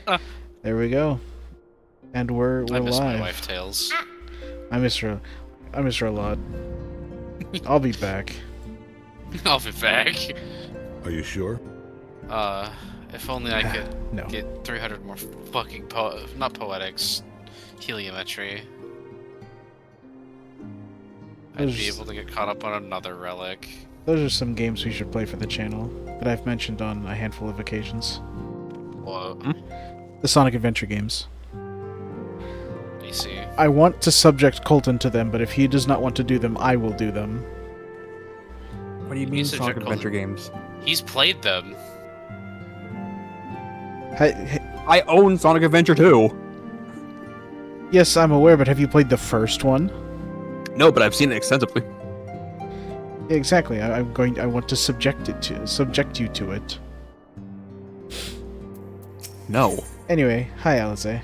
There we go. And we're I miss my live. wife Tails. I miss her. I miss her a lot. I'll be back. I'll be back. Are you sure? If only I could No. get 300 more fucking not poetics, heliometry. I'd be able to get caught up on another relic. Those are some games we should play for the channel that I've mentioned on a handful of occasions. What? The Sonic Adventure games. You see? I want to subject Colton to them, but if he does not want to do them, I will do them. What do you mean You said Sonic you're Adventure calling- games? He's played them. I own Sonic Adventure 2! Yes, I'm aware, but have you played the first one? No, but I've seen it extensively. Yeah, exactly. I want to subject you to it. No. Anyway, hi Alize.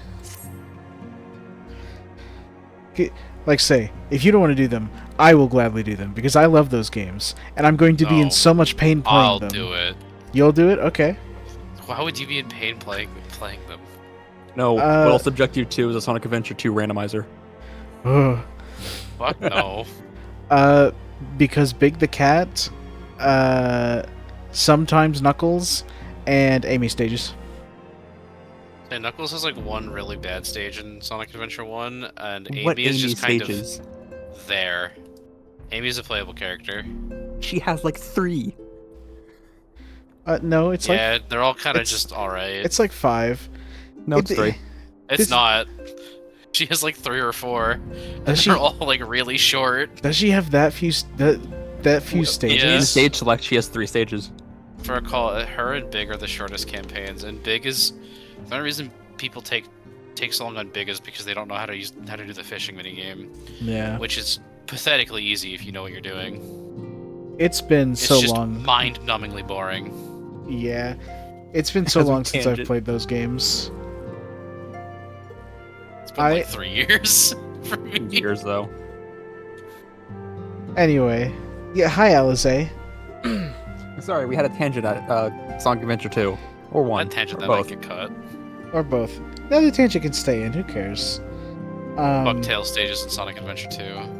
Like say, if you don't want to do them, I will gladly do them because I love those games, and I'm going to be in No. so much pain playing I'll them. do it. You'll do it? Okay. Why would you be in pain playing them? No, what I'll subject you to is a Sonic Adventure 2 randomizer. Ugh. Fuck no. Because Big the Cat, sometimes Knuckles, and Amy stages. And Knuckles has like one really bad stage in Sonic Adventure 1, and Amy What is Amy just kind stages? of there. Amy's a playable character. She has like 3. No, it's Yeah, like they're all kind of it's- just alright. it's like 5. No, it's 3. It's this- not. She has like 3 or 4. And Does she? they're all like really short. Does she have that few that few Yeah. stages? In stage select, she has 3 stages. For a call, her and Big are the shortest campaigns, and Big is the only reason people take so long on Big is because they don't know how to do the fishing minigame, Yeah. which is pathetically easy if you know what you're doing. It's been It's so just long. mind-numbingly boring. Yeah. It's been so As a long since I've tangent. played those games. It's been like 3 years for me. Years, though. Anyway. Yeah, hi Alize. Sorry, we had a tangent at Sonic Adventure 2. Or 1. One tangent or that both. might get cut. Or both. The other tangent can stay in, who cares? Bugtail stages in Sonic Adventure 2.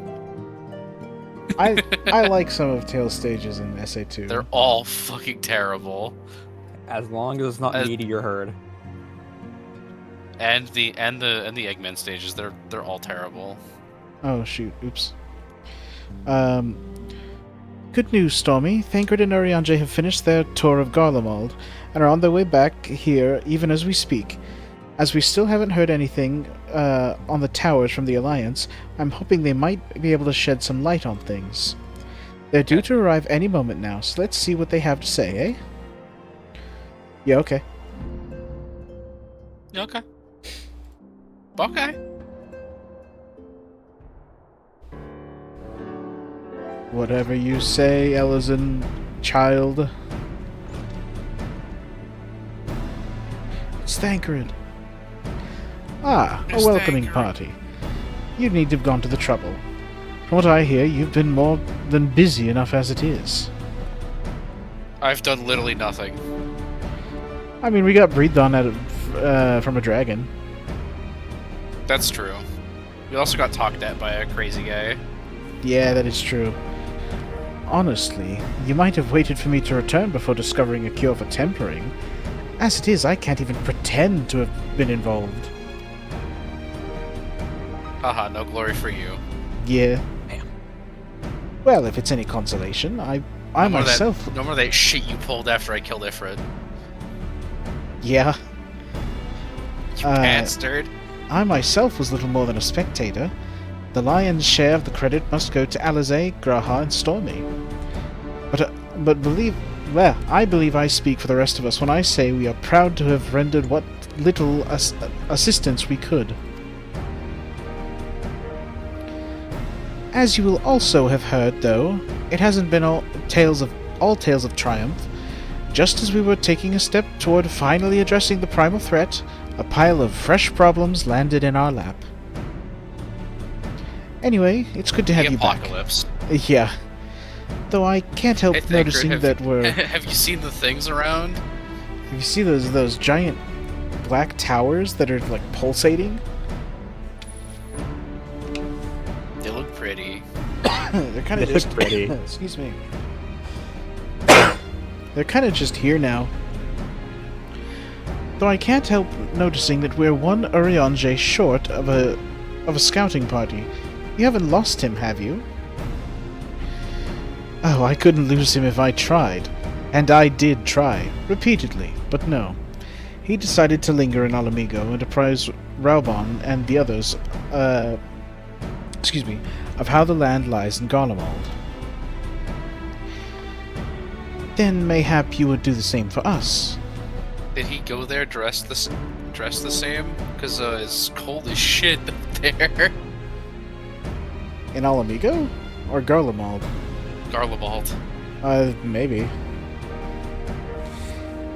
I like some of Tails stages in SA2. They're all fucking terrible. As long as it's not As- me to your herd. And the Eggman stages, they're all terrible. Oh shoot, oops. Good news, Stormy. Thancred and Urianger have finished their tour of Garlemald and are on their way back here even as we speak. As we still haven't heard anything on the towers from the Alliance, I'm hoping they might be able to shed some light on things. They're due to arrive any moment now, so let's see what they have to say, eh? Yeah, okay. Okay. Okay. Whatever you say, Elizin, child. It's Thancred. Ah, a It's welcoming Thancred. party. You need to have gone to the trouble. From what I hear, you've been more than busy enough as it is. I've done literally nothing. I mean, we got breathed on from a dragon. That's true. We also got talked at by a crazy guy. Yeah, that is true. Honestly, you might have waited for me to return before discovering a cure for tempering. As it is, I can't even pretend to have been involved. Haha, no glory for you. Yeah. Damn. Well, if it's any consolation, I No more myself... no more of that shit you pulled after I killed Ifrit. Yeah. You bastard. I myself was little more than a spectator. The lion's share of the credit must go to Alize, Graha, and Stormy. But I believe I speak for the rest of us when I say we are proud to have rendered what little assistance we could. As you will also have heard, though, it hasn't been all tales of triumph. Just as we were taking a step toward finally addressing the primal threat, a pile of fresh problems landed in our lap. Anyway, it's good to have The you back. apocalypse. Yeah. Though I can't help Hey, Thancred, noticing have- that we're... Have you seen the things around? You see those giant black towers that are like pulsating. They look pretty. They're kind They of look just pretty. excuse me. They're kind of just here now. Though I can't help noticing that we're one Urianger short of a scouting party. You haven't lost him, have you? Oh, I couldn't lose him if I tried. And I did try, repeatedly, but no. He decided to linger in Alamigo and apprise Raubon and the others, of how the land lies in Garlemald. Then mayhap you would do the same for us. Did he go there dressed the same? Because it's cold as shit up there. In Alamigo? Or Garlemald? Garlemald. Maybe.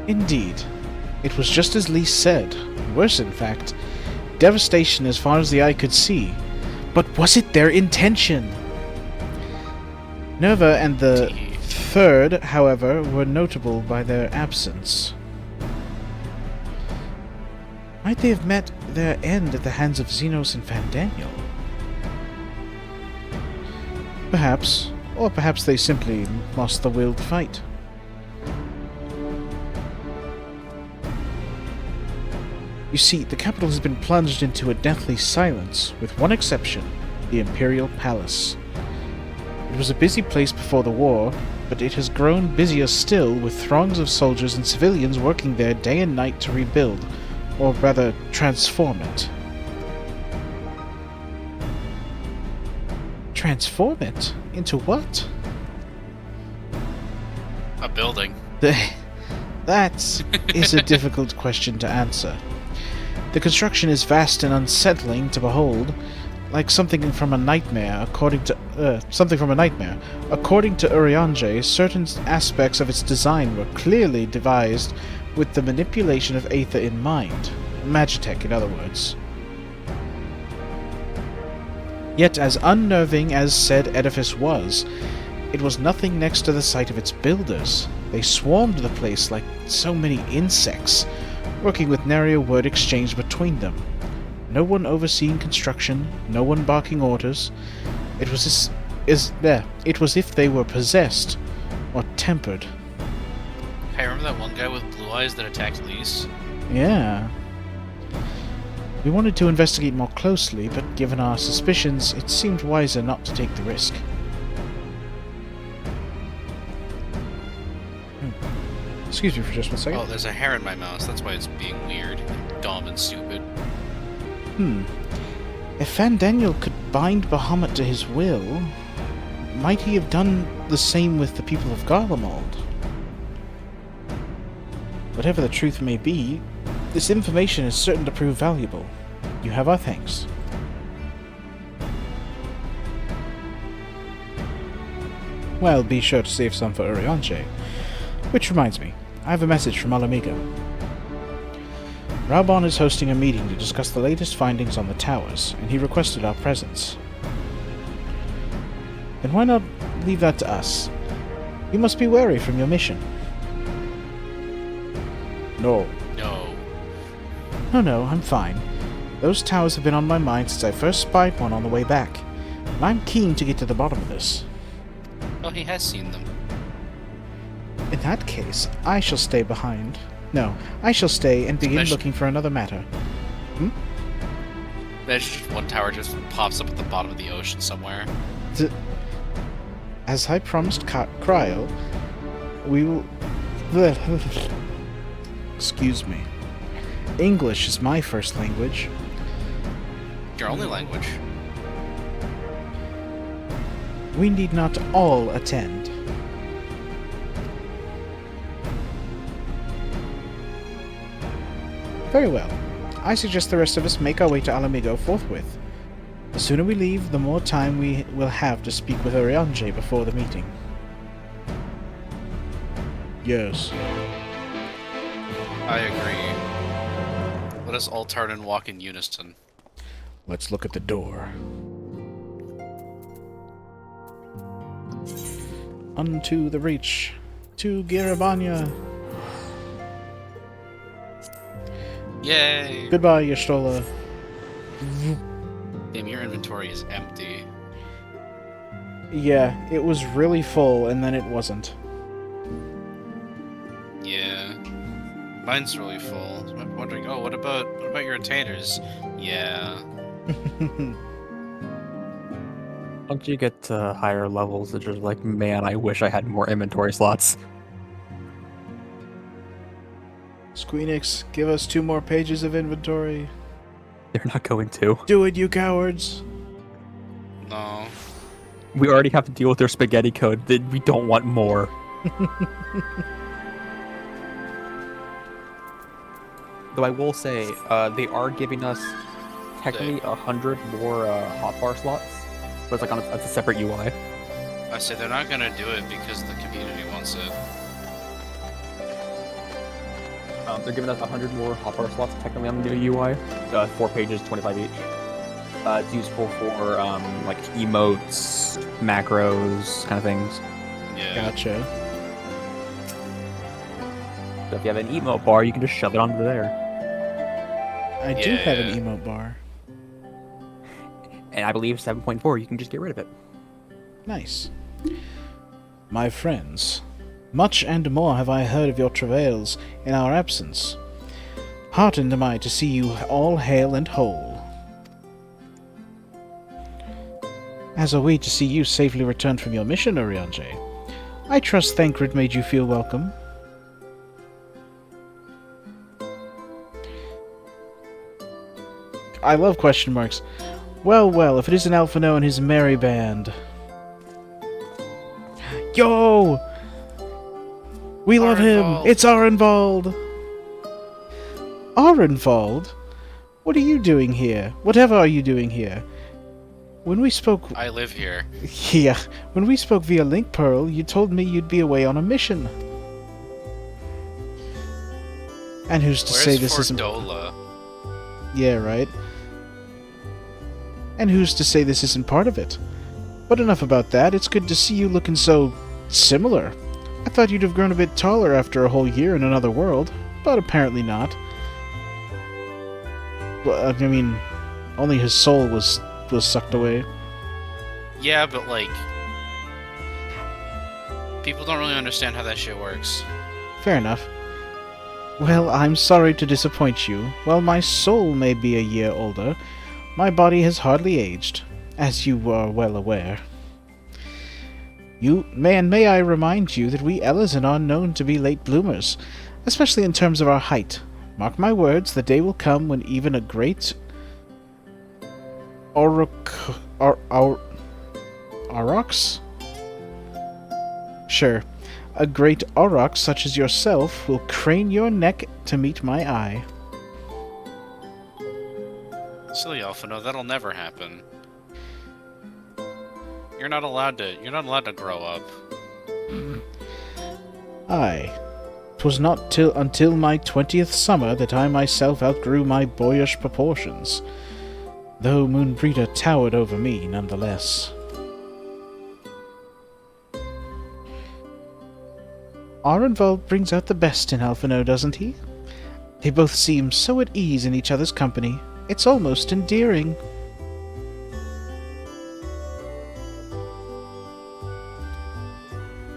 Indeed. It was just as Lee said. Worse, in fact. Devastation as far as the eye could see. But was it their intention? Nerva and the Third, however, were notable by their absence. Might they have met their end at the hands of Xenos and Fandaniel? Perhaps. Or perhaps they simply lost the will to fight. You see, the capital has been plunged into a deathly silence, with one exception, the Imperial Palace. It was a busy place before the war, but it has grown busier still, with throngs of soldiers and civilians working there day and night to rebuild, or rather, transform it. Transform it? Into what? A building. That is a difficult question to answer. The construction is vast and unsettling to behold, like something from a nightmare. According to Urianger, certain aspects of its design were clearly devised with the manipulation of Aether in mind. Magitech, in other words. Yet, as unnerving as said edifice was, it was nothing next to the sight of its builders. They swarmed the place like so many insects, working with nary a word exchanged between them. No one overseeing construction, no one barking orders. It was it was if they were possessed or tempered. Hey, remember that one guy with blue eyes that attacked Lise? Yeah. We wanted to investigate more closely, but given our suspicions, it seemed wiser not to take the risk. Excuse me for just one second. Oh, there's a hair in my mouse. That's why it's being weird, dumb, and stupid. If Fandaniel could bind Bahamut to his will, might he have done the same with the people of Garlemald? Whatever the truth may be, this information is certain to prove valuable. You have our thanks. Well, be sure to save some for Urianger. Which reminds me, I have a message from Alamigo. Raubon is hosting a meeting to discuss the latest findings on the towers, and he requested our presence. Then why not leave that to us? You must be wary from your mission. No. No, I'm fine. Those towers have been on my mind since I first spied one on the way back, and I'm keen to get to the bottom of this. Well, he has seen them. In that case, I shall stay behind. No, I shall stay and begin looking for another matter. Imagine just one tower just pops up at the bottom of the ocean somewhere. As I promised Cryo, we will... Excuse me. English is my first language. Your only language. We need not all attend. Very well. I suggest the rest of us make our way to Alamigo forthwith. The sooner we leave, the more time we will have to speak with Urianger before the meeting. Yes. I agree. Let us all turn and walk in unison. Let's look at the door. Unto the reach. To Girabanya. Yay! Goodbye, Yashtola. Damn, your inventory is empty. Yeah, it was really full, and then it wasn't. Yeah. Mine's really full. So I'm wondering, oh, what about your retainers? Yeah. Once you get to higher levels, it's just like, man, I wish I had more inventory slots. Squeenix, give us 2 more pages of inventory. They're not going to. Do it, you cowards! No. We already have to deal with their spaghetti code. We don't want more. Though I will say, they are giving us technically 100 more hotbar slots, but it's like it's a separate UI. I say they're not gonna do it because the community wants it. They're giving us 100 more hotbar slots technically on the new UI. 4 pages, 25 each. It's useful for like emotes, macros, kind of things. Yeah. Gotcha. So if you have an emote bar, you can just shove it onto there. I do have an Yeah. emote bar. And I believe 7.4, you can just get rid of it. Nice. My friends, much and more have I heard of your travails in our absence. Heartened am I to see you all hale and whole. As are we to see you safely returned from your mission, Oriange. I trust Thancred made you feel welcome. I love question marks. Well, well, if it isn't Alphino and his merry band. Yo! We love him! Arenvald. It's Arenvald! Arenvald? What are you doing here? Whatever are you doing here? When we spoke... I live here. Yeah, when we spoke via Link Pearl, you told me you'd be away on a mission. And who's to Where's say this isn't... Fordola? Yeah, right. And who's to say this isn't part of it? But enough about that, it's good to see you looking so... similar. I thought you'd have grown a bit taller after a whole year in another world, but apparently not. Well, I mean, only his soul was sucked away. Yeah, but like... people don't really understand how that shit works. Fair enough. Well, I'm sorry to disappoint you. While my soul may be a year older, my body has hardly aged, as you are well aware. May I remind you that we Elezen are known to be late bloomers, especially in terms of our height. Mark my words, the day will come when even a great Aurochs? Sure. A great Auroch such as yourself will crane your neck to meet my eye. Silly Alphino, that'll never happen. You're not allowed to grow up. Aye. 'Twas not until my 20th summer that I myself outgrew my boyish proportions, though Moonbreeder towered over me nonetheless. Arenvald brings out the best in Alphino, doesn't he? They both seem so at ease in each other's company. It's almost endearing.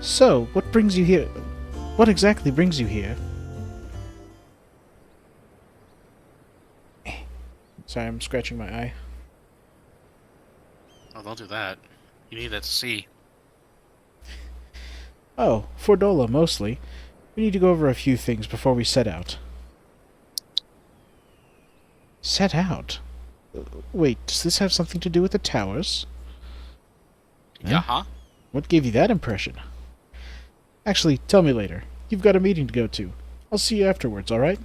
So, what brings you here? What exactly brings you here? Sorry, I'm scratching my eye. Oh, don't do that. You need that to see. Oh, Fordola, mostly. We need to go over a few things before we set out. Set out? Wait, does this have something to do with the towers? Yeah, huh? What gave you that impression? Actually, tell me later. You've got a meeting to go to. I'll see you afterwards, alright?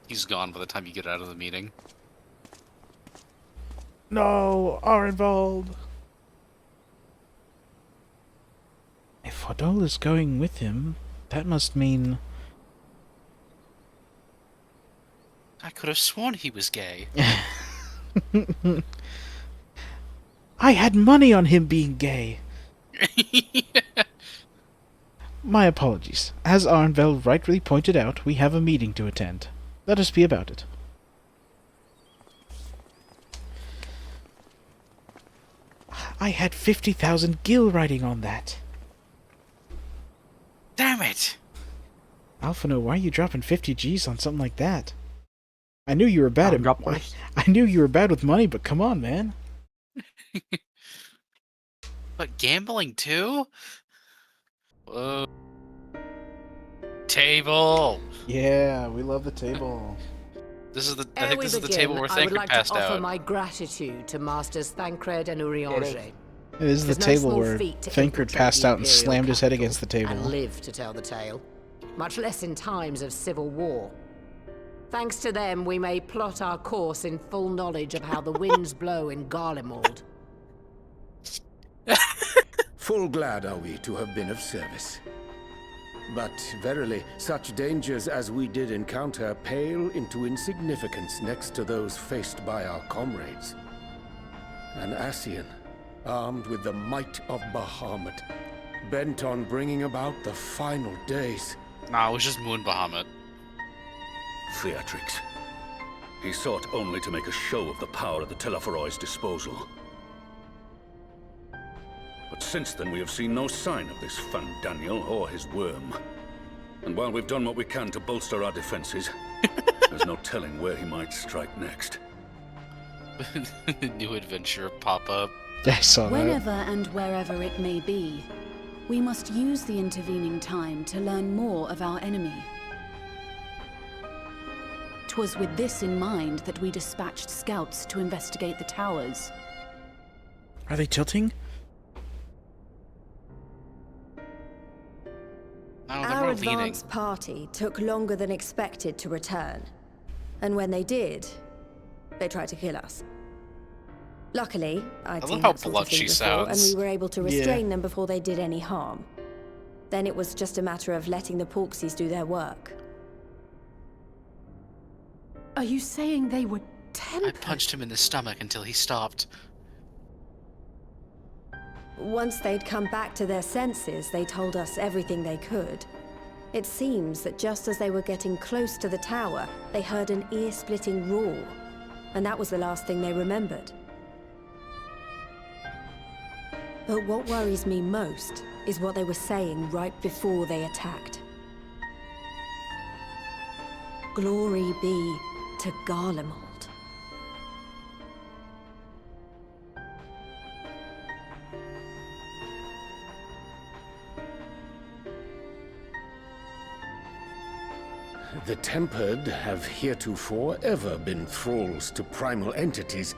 He's gone by the time you get out of the meeting. No, Arenvald! If Fordola's going with him, that must mean... I could have sworn he was gay. I had money on him being gay! My apologies. As Arnvel rightly pointed out, we have a meeting to attend. Let us be about it. I had 50,000 gil writing on that. Damn it! Alphino, why are you dropping 50 G's on something like that? I knew you were bad at... Drop first. I knew you were bad with money, but come on, man. But gambling too? Whoa. Table! Yeah, we love the table. This is the I Ere think we this is the begin, table where I would Thancred like to passed offer out. my gratitude to Masters Thancred and Urianger. It is the It's no table small where feat to Thancred infiltrate passed the out and Imperial slammed his head capital against the table. and live to tell the tale, much less in times of civil war. Thanks to them, we may plot our course in full knowledge of how the winds blow in Garlemald. Full glad are we to have been of service. But verily, such dangers as we did encounter pale into insignificance next to those faced by our comrades. An Ascian, armed with the might of Bahamut, bent on bringing about the final days. Nah, it was just Moon Bahamut. Theatrics. He sought only to make a show of the power at the Teleforoi's disposal. But since then we have seen no sign of this Fandaniel or his worm. And while we've done what we can to bolster our defenses, there's no telling where he might strike next. New adventure pop up. Yeah, I saw that. Whenever and wherever it may be, we must use the intervening time to learn more of our enemy. 'Twas with this in mind that we dispatched scouts to investigate the towers. Are they tilting? No, they're Our more leaning. advance party took longer than expected to return. And when they did, they tried to kill us. Luckily, I'd I seen love how that sort of blunt thing she before, and sounds. we were able to restrain them before they did any harm. Then it was just a matter of letting the Porksies do their work. Are you saying they were I tempered? punched him in the stomach until he stopped. Once they'd come back to their senses, they told us everything they could. It seems that just as they were getting close to the tower, they heard an ear-splitting roar. And that was the last thing they remembered. But what worries me most is what they were saying right before they attacked. Glory be to Garlemald. The Tempered have heretofore ever been thralls to primal entities.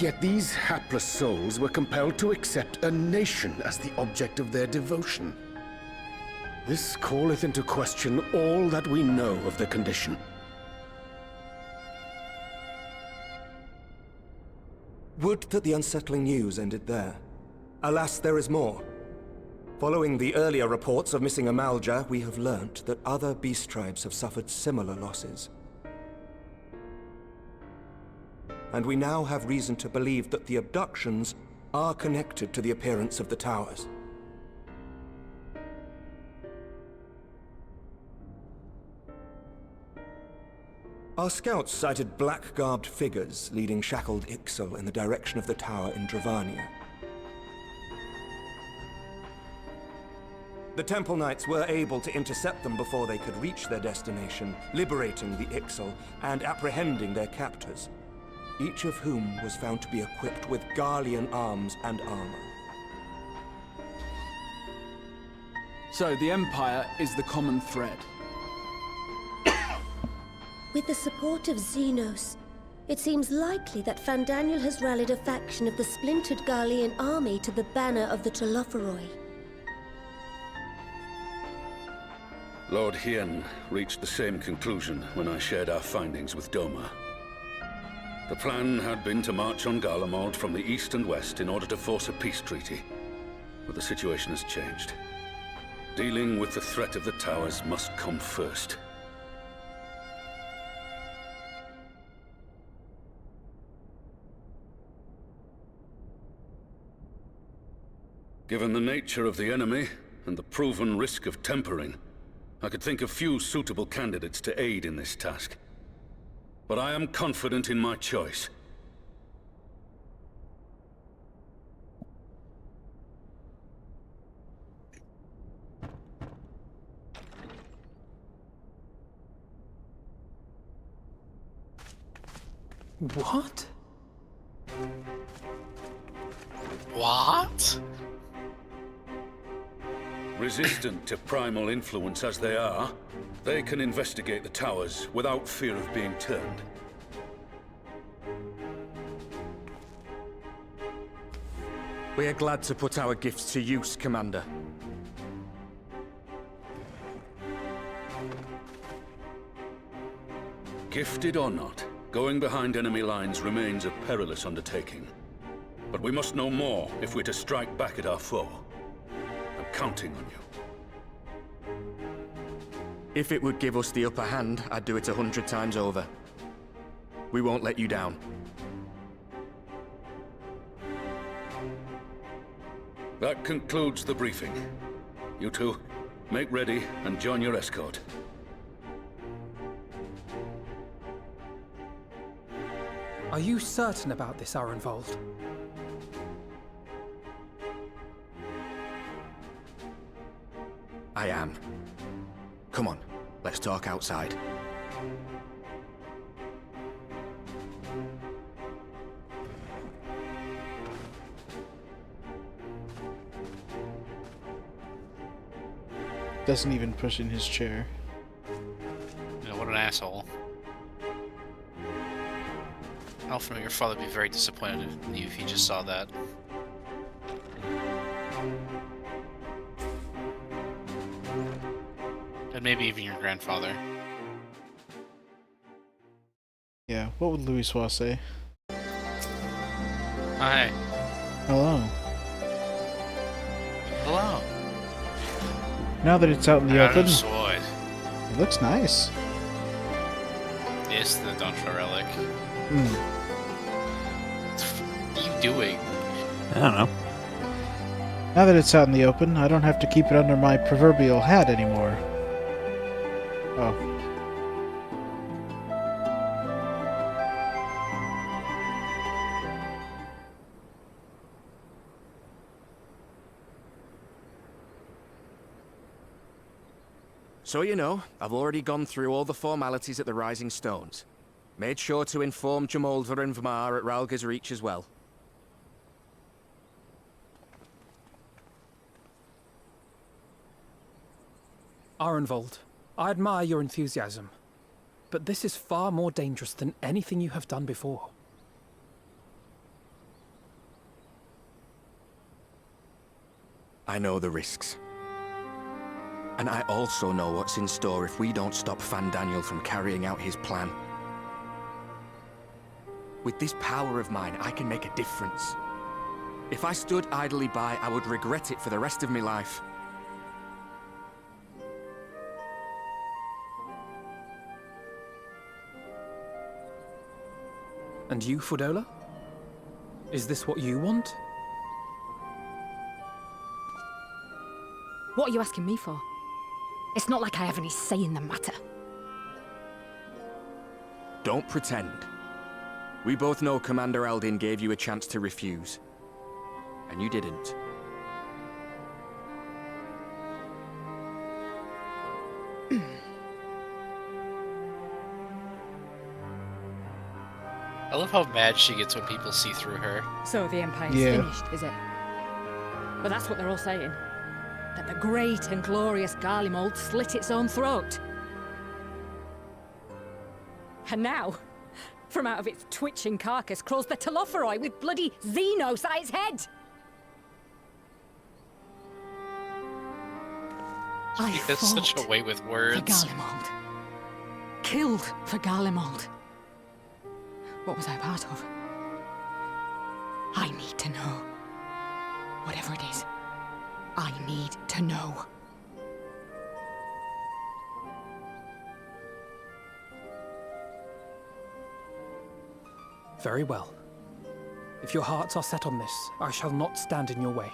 Yet these hapless souls were compelled to accept a nation as the object of their devotion. This calleth into question all that we know of the condition. Would that the unsettling news ended there. Alas, there is more. Following the earlier reports of missing Amalja, we have learnt that other beast tribes have suffered similar losses. And we now have reason to believe that the abductions are connected to the appearance of the towers. Our scouts sighted black-garbed figures leading shackled Ixal in the direction of the tower in Dravania. The Temple Knights were able to intercept them before they could reach their destination, liberating the Ixal and apprehending their captors, each of whom was found to be equipped with Garlean arms and armor. So the Empire is the common thread. With the support of Xenos, it seems likely that Fandaniel has rallied a faction of the splintered Garlean army to the banner of the Telophoroi. Lord Hien reached the same conclusion when I shared our findings with Doma. The plan had been to march on Garlemald from the east and west in order to force a peace treaty. But the situation has changed. Dealing with the threat of the towers must come first. Given the nature of the enemy, and the proven risk of tempering, I could think of few suitable candidates to aid in this task. But I am confident in my choice. What? What? Resistant to primal influence as they are, they can investigate the towers without fear of being turned. We are glad to put our gifts to use, Commander. Gifted or not, going behind enemy lines remains a perilous undertaking. But we must know more if we're to strike back at our foe. I'm counting on you. If it would give us the upper hand, I'd do it 100 times over. We won't let you down. That concludes the briefing. You two, make ready and join your escort. Are you certain about this, Arenvold? I am. Come on, let's talk outside. Doesn't even push in his chair. Yeah, what an asshole. Alfred, your father would be very disappointed in you if he just saw that. And maybe even your grandfather. Yeah, what would Louis say? Hi. Hello. Hello. Now that it's out in the open, Sword. it looks nice. It's the Dontra relic. What are you doing? I don't know. Now that it's out in the open, I don't have to keep it under my proverbial hat anymore. Oh. So you know, I've already gone through all the formalities at the Rising Stones. Made sure to inform Jamoldra and Vamar at Ralga's Reach as well. Arenvold, I admire your enthusiasm, but this is far more dangerous than anything you have done before. I know the risks. And I also know what's in store if we don't stop Fandaniel from carrying out his plan. With this power of mine, I can make a difference. If I stood idly by, I would regret it for the rest of my life. And you, Fudola? Is this what you want? What are you asking me for? It's not like I have any say in the matter. Don't pretend. We both know Commander Eldin gave you a chance to refuse. And you didn't. I love how mad she gets when people see through her. So the Empire's finished, is it? But that's what they're all saying. That the great and glorious Garlemald slit its own throat. And now, from out of its twitching carcass crawls the Telophoroi with bloody Xenos at its head! I She has such a way with for words. Garlemald. Killed for Garlemald. What was I part of? I need to know. Whatever it is, I need to know. Very well. If your hearts are set on this, I shall not stand in your way.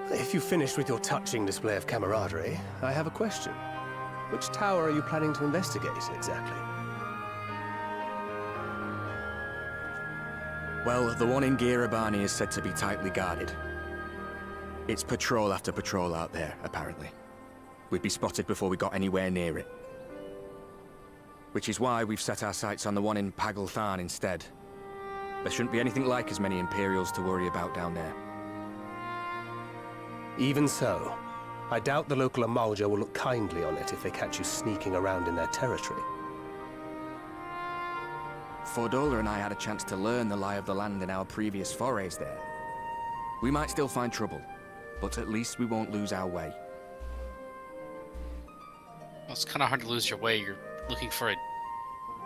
If you've finished with your touching display of camaraderie, I have a question. Which tower are you planning to investigate, exactly? Well, the one in Girabani is said to be tightly guarded. It's patrol after patrol out there, apparently. We'd be spotted before we got anywhere near it. Which is why we've set our sights on the one in Pagalthan instead. There shouldn't be anything like as many Imperials to worry about down there. Even so, I doubt the local Amalja will look kindly on it if they catch you sneaking around in their territory. Fordola and I had a chance to learn the lie of the land in our previous forays there. We might still find trouble, but at least we won't lose our way. Well, it's kind of hard to lose your way. You're looking for a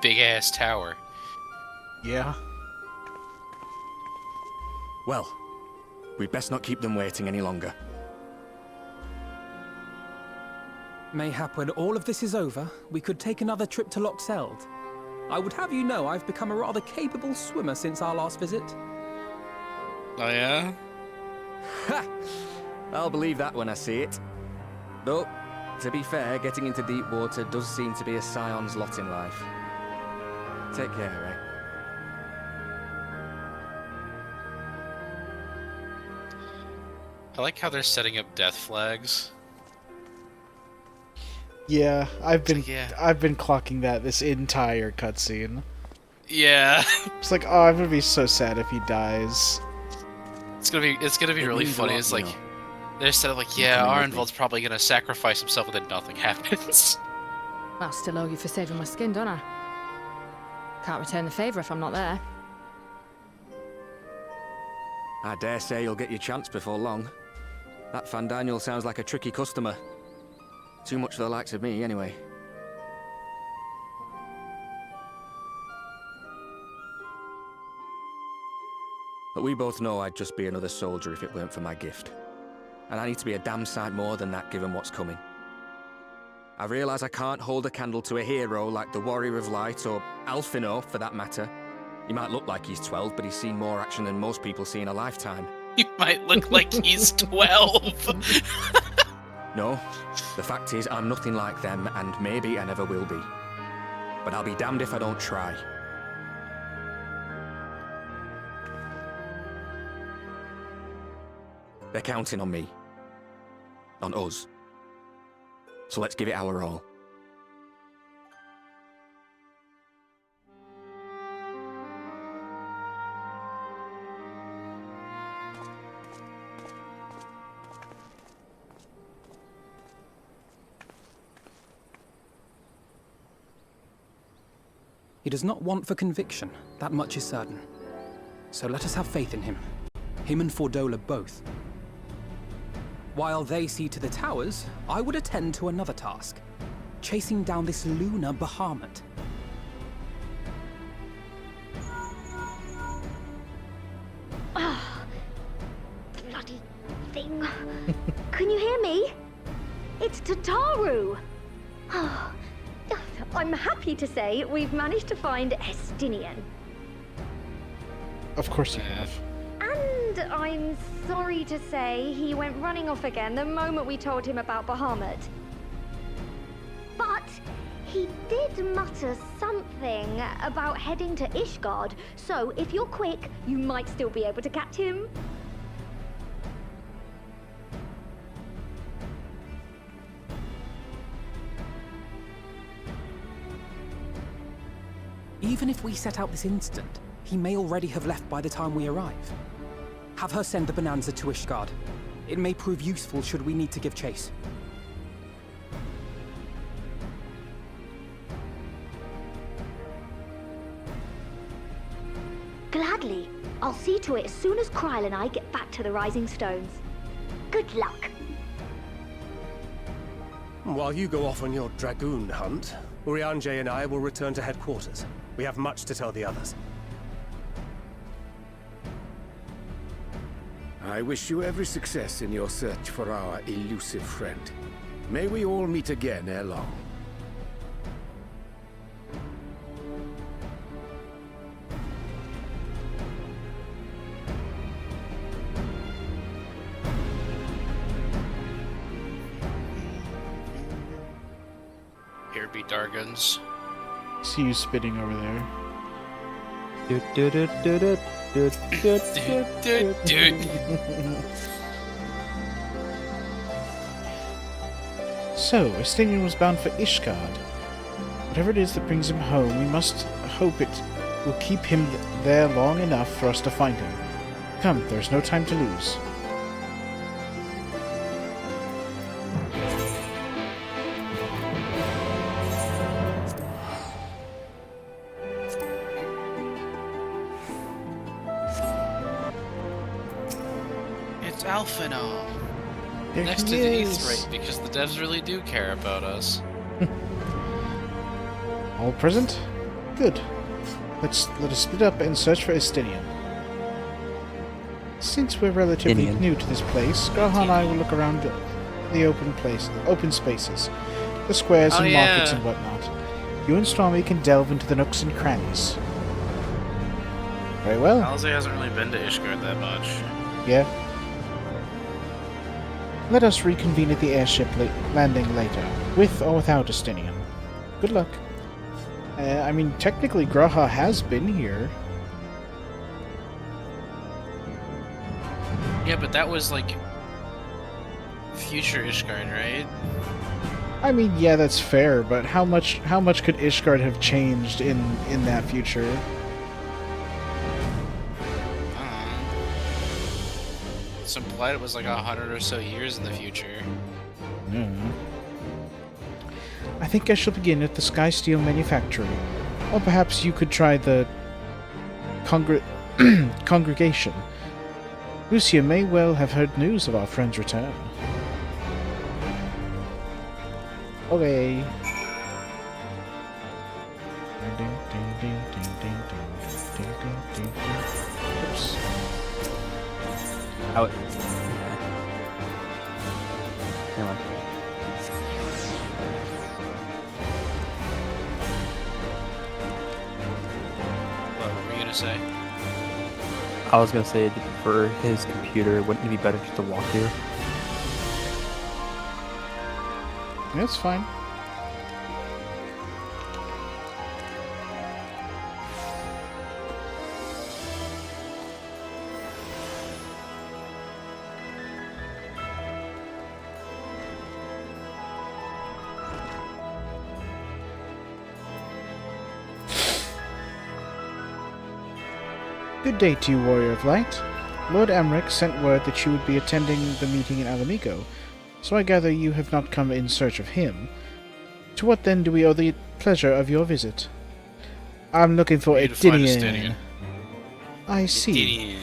big-ass tower. Yeah. Well, we'd best not keep them waiting any longer. Mayhap when all of this is over, we could take another trip to Loxeld. I would have you know I've become a rather capable swimmer since our last visit. Oh yeah? Ha! I'll believe that when I see it. Though, to be fair, getting into deep water does seem to be a scion's lot in life. Take care, eh? I like how they're setting up death flags. Yeah, I've been clocking that this entire cutscene. Yeah. It's like, oh, I'm gonna be so sad if he dies. It's gonna be really funny. It's like they set up like, yeah, Arenvald's probably gonna sacrifice himself and then nothing happens. I still owe you for saving my skin, don't I? Can't return the favour if I'm not there. I dare say you'll get your chance before long. That Fandaniel sounds like a tricky customer. Too much for the likes of me, anyway. But we both know I'd just be another soldier if it weren't for my gift. And I need to be a damn sight more than that given what's coming. I realise I can't hold a candle to a hero like the Warrior of Light, or Alphino for that matter. He might look like he's 12, but he's seen more action than most people see in a lifetime. He might look like he's 12. No, the fact is I'm nothing like them, and maybe I never will be. But I'll be damned if I don't try. They're counting on me. On us. So let's give it our all. He does not want for conviction, that much is certain. So let us have faith in him. Him and Fordola both. While they see to the towers, I would attend to another task. Chasing down this lunar Bahamut. Ah, bloody thing. Can you hear me? It's Tataru. I'm happy to say we've managed to find Estinian. Of course you have. And I'm sorry to say he went running off again the moment we told him about Bahamut. But he did mutter something about heading to Ishgard, so if you're quick, you might still be able to catch him. Even if we set out this instant, he may already have left by the time we arrive. Have her send the Bonanza to Ishgard. It may prove useful should we need to give chase. Gladly. I'll see to it as soon as Kryl and I get back to the Rising Stones. Good luck. While you go off on your dragoon hunt, Urianger and I will return to headquarters. We have much to tell the others. I wish you every success in your search for our elusive friend. May we all meet again ere long. Creepy Dargans. See you spitting over there. So, Estinian was bound for Ishgard. Whatever it is that brings him home, we must hope it will keep him there long enough for us to find him. Come, there's no time to lose. It's Alphino. There Next he to the is. Aetherite, because the devs really do care about us. All present? Good. Let us split up and search for Estinian. Since we're relatively Estinian. new to this place, Graha and I will look around the open spaces, the squares and markets and whatnot. You and Stormy can delve into the nooks and crannies. Very well. Halsey hasn't really been to Ishgard that much. Yeah. Let us reconvene at the airship landing later, with or without Estinian. Good luck. I mean, technically Graha has been here. Yeah, but that was like future Ishgard, right? I mean, yeah, that's fair, but how much could Ishgard have changed in that future? It's implied it was like 100 or so years in the future. I think I shall begin at the Sky Steel Manufactory. Or perhaps you could try the congregation. Lucia may well have heard news of our friend's return. Okay. Oops. Out. Hang on. What were you gonna say? I was gonna say that for his computer, wouldn't it be better just to walk here? That's fine. Good day to you, Warrior of Light. Lord Emmerich sent word that you would be attending the meeting in Alamigo, so I gather you have not come in search of him. To what then do we owe the pleasure of your visit? I'm looking for Estinian. I see.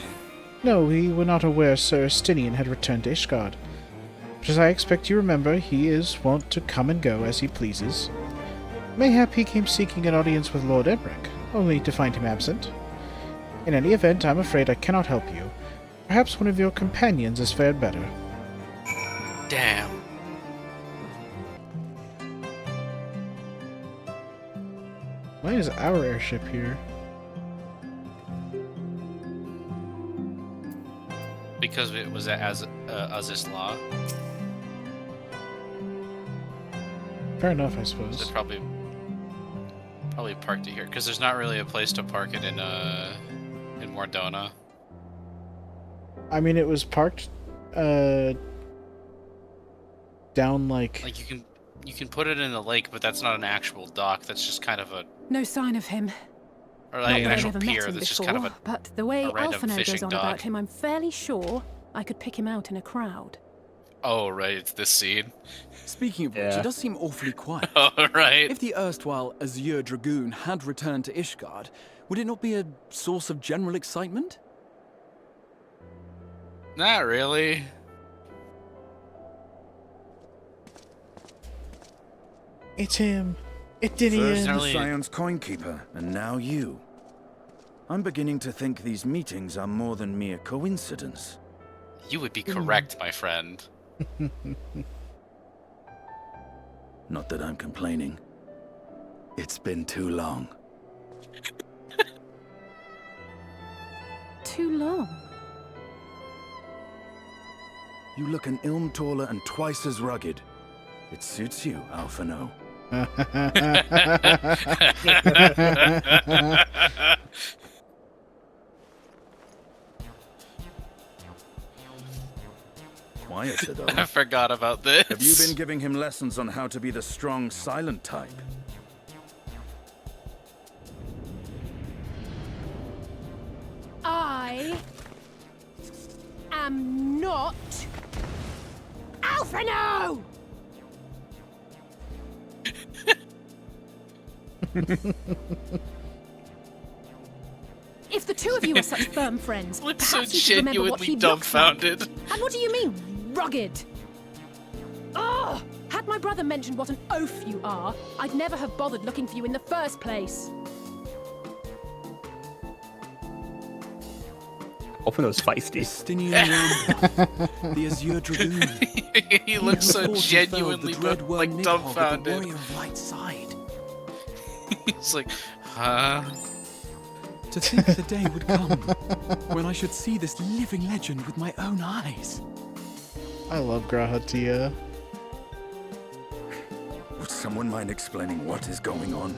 No, we were not aware Sir Estinian had returned to Ishgard. But as I expect you remember, he is wont to come and go as he pleases. Mayhap he came seeking an audience with Lord Emmerich, only to find him absent. In any event, I'm afraid I cannot help you. Perhaps one of your companions has fared better. Damn. Why is our airship here? Because it was as Aziz Law. Fair enough, I So suppose. they probably parked it here because there's not really a place to park it in Mordona. I mean, it was parked down like you can put it in the lake, but that's not an actual dock. That's just kind of a No sign of him. or Not like an that I've actual ever met pier him that's just before, kind of but the way a random Alphino goes fishing on dock. about him, I'm fairly sure I could pick him out in a crowd. Oh right, it's this scene. Speaking of which, Yeah. it does seem awfully quiet. Oh, right. If the erstwhile Azure Dragoon had returned to Ishgard, would it not be a source of general excitement? Not really. It's him. First Estinian. the Scion's Coinkeeper, and now you. I'm beginning to think these meetings are more than mere coincidence. You would be correct, my friend. Not that I'm complaining. It's been too long. Too long. You look an ilm taller and twice as rugged. It suits you, Alphino. Quieter, though. I forgot about this. Have you been giving him lessons on how to be the strong, silent type? I am not Alphino! If the two of you are such firm friends, Looks so perhaps you should remember what genuinely he looks like. dumbfounded. And what do you mean, rugged? Ugh! Had my brother mentioned what an oaf you are, I'd never have bothered looking for you in the first place. Alphino's feisty. The Azure Dragoon. He looks so Fought and genuinely felled the dread like worm Nidhogg, the dumbfounded. warrior of light side. He's like, huh? To think the day would come when I should see this living legend with my own eyes. I love Grahatia. Would someone mind explaining what is going on?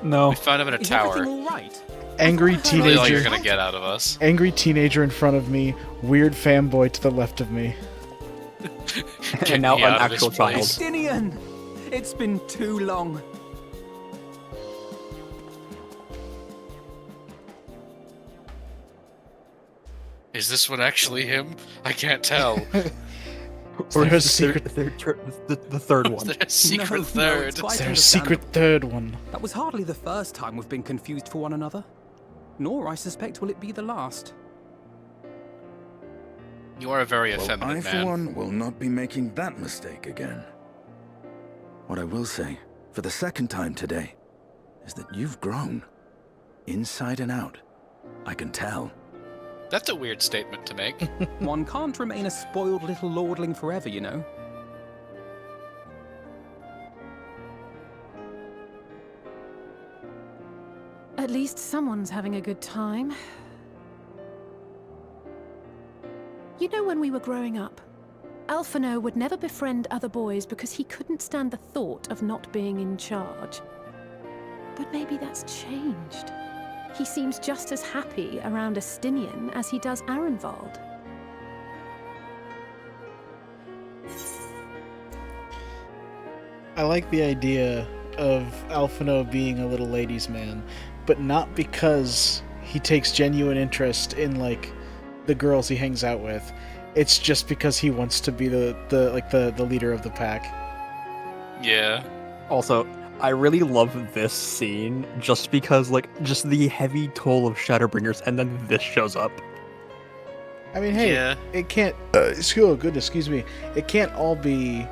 No. We found him in a Is tower. everything all right? Angry That's really all you're teenager. gonna get out of us. Angry teenager in front of me. Weird fanboy to the left of me. And now me an out of this actual child. place. Justinian! It's been too long. Is this one actually him? I can't tell. Or There's a secret. the third one. Is there a secret No, third? it's quite Is there a secret understandable. third one? That was hardly the first time we've been confused for one another. Nor, I suspect, will it be the last. You are a very Well, I, effeminate for man. one, will not be making that mistake again. What I will say, for the second time today, is that you've grown. Inside and out. I can tell. That's a weird statement to make. One can't remain a spoiled little lordling forever, you know. At least someone's having a good time. You know, when we were growing up, Alphino would never befriend other boys because he couldn't stand the thought of not being in charge. But maybe that's changed. He seems just as happy around Astinian as he does Arenvald. I like the idea of Alphino being a little ladies' man, but not because he takes genuine interest in like the girls he hangs out with. It's just because he wants to be the leader of the pack. Yeah. Also, I really love this scene just because, like, just the heavy toll of Shadowbringers, and then this shows up. I mean, hey, Yeah. it can't. Oh goodness, excuse me. It can't all be,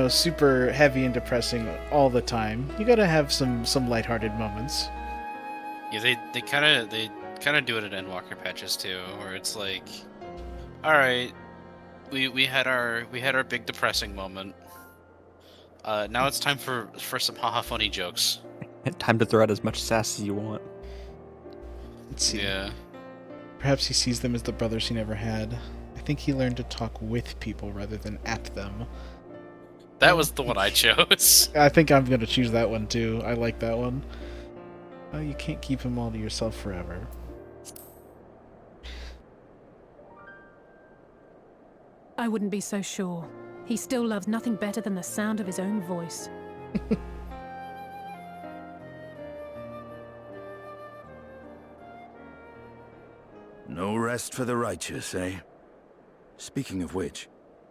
super heavy and depressing all the time. You gotta have some lighthearted moments. Yeah, they kind of do it in Endwalker patches too, where it's like, all right, we had our big depressing moment. Now it's time for some haha funny jokes. Time to throw out as much sass as you want. Let's see. Yeah. Perhaps he sees them as the brothers he never had. I think he learned to talk with people rather than at them. That was the one I chose. I think I'm gonna choose that one too. I like that one. Oh, you can't keep him all to yourself forever. I wouldn't be so sure. He still loves nothing better than the sound of his own voice. No rest for the righteous, eh? Speaking of which,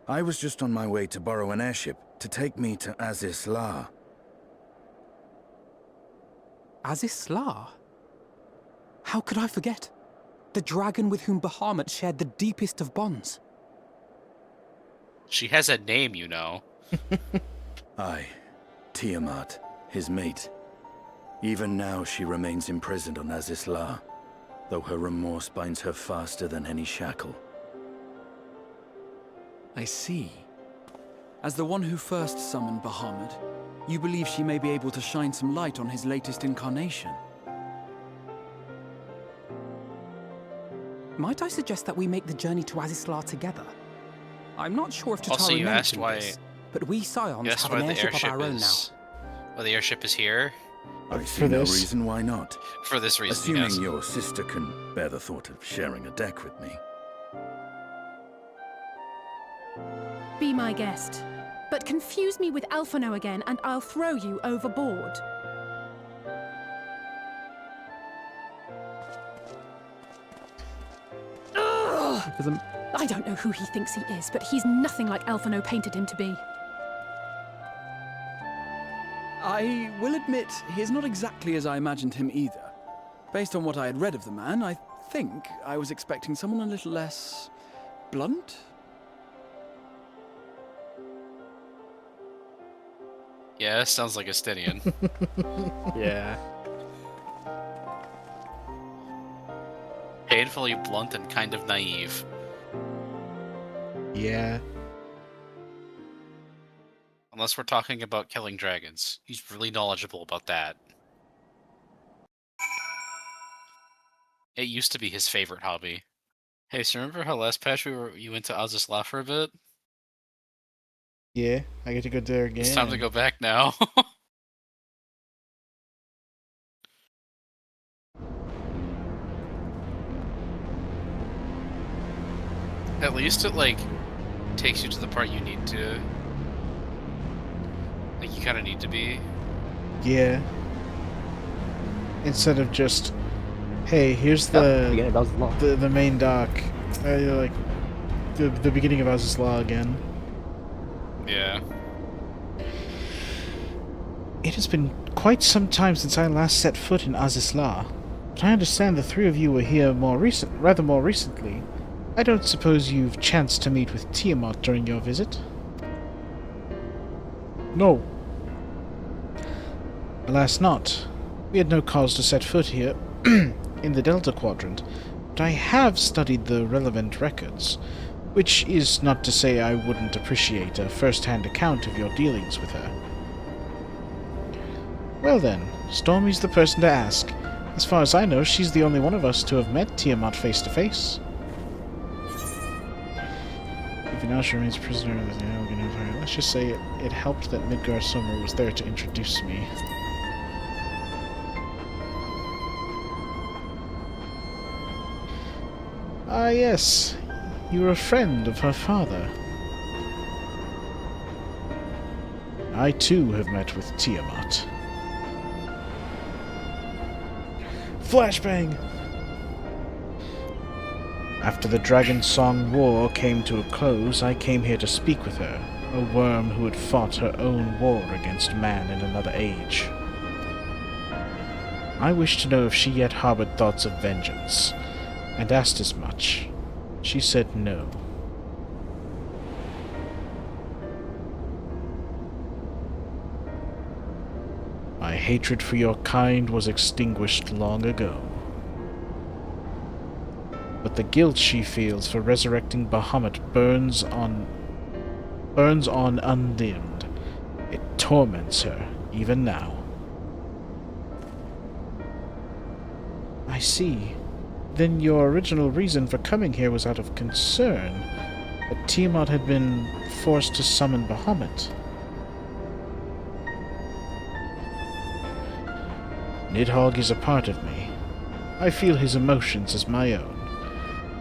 I was just on my way to borrow an airship to take me to Azis La. Azisla? How could I forget? The dragon with whom Bahamut shared the deepest of bonds. She has a name, you know. Aye, Tiamat, his mate. Even now she remains imprisoned on Azis La, though her remorse binds her faster than any shackle. I see. As the one who first summoned Bahamut, you believe she may be able to shine some light on his latest incarnation. Might I suggest that we make the journey to Azisla together? I'm not sure if Tatara Also, you asked mentioned why. this, but we Scions Guess have why an the airship of airship our own now. is. Well, the airship is here. I see no reason why not. For this reason, Assuming yes. your sister can bear the thought of sharing a deck with me. Be my guest. But confuse me with Alphino again, and I'll throw you overboard. Ugh! I don't know who he thinks he is, but he's nothing like Alphino painted him to be. I will admit, he's not exactly as I imagined him either. Based on what I had read of the man, I think I was expecting someone a little less blunt. Yeah, sounds like a Stydian. Yeah. Painfully blunt and kind of naive. Yeah. Unless we're talking about killing dragons. He's really knowledgeable about that. It used to be his favorite hobby. Hey, so remember how last patch you went to Azizla for a bit? Yeah, I get to go there again. It's time to go back now. At least it, like, takes you to the part you need to. Like, you kind of need to be. Yeah. Instead of just, hey, here's the main dock. Like, the beginning of Azizla again. Yeah. It has been quite some time since I last set foot in Azizla, but I understand the three of you were here rather more recently. I don't suppose you've chanced to meet with Tiamat during your visit? No. Alas not. We had no cause to set foot here in the Delta Quadrant, but I have studied the relevant records, which is not to say I wouldn't appreciate a first-hand account of your dealings with her. Well then, Stormy's the person to ask. As far as I know, she's the only one of us to have met Tiamat face to face. Even now she remains a prisoner of the Elgin Empire. Let's just say it helped that Midgar Sommer was there to introduce me. Ah yes, you were a friend of her father. I too have met with Tiamat. Flashbang! After the Dragon Song War came to a close, I came here to speak with her, a worm who had fought her own war against man in another age. I wished to know if she yet harbored thoughts of vengeance, and asked as much. She said no. My hatred for your kind was extinguished long ago. But the guilt she feels for resurrecting Bahamut burns on undimmed. It torments her, even now. I see. Then your original reason for coming here was out of concern that Tiamat had been forced to summon Bahamut. Nidhogg is a part of me. I feel his emotions as my own,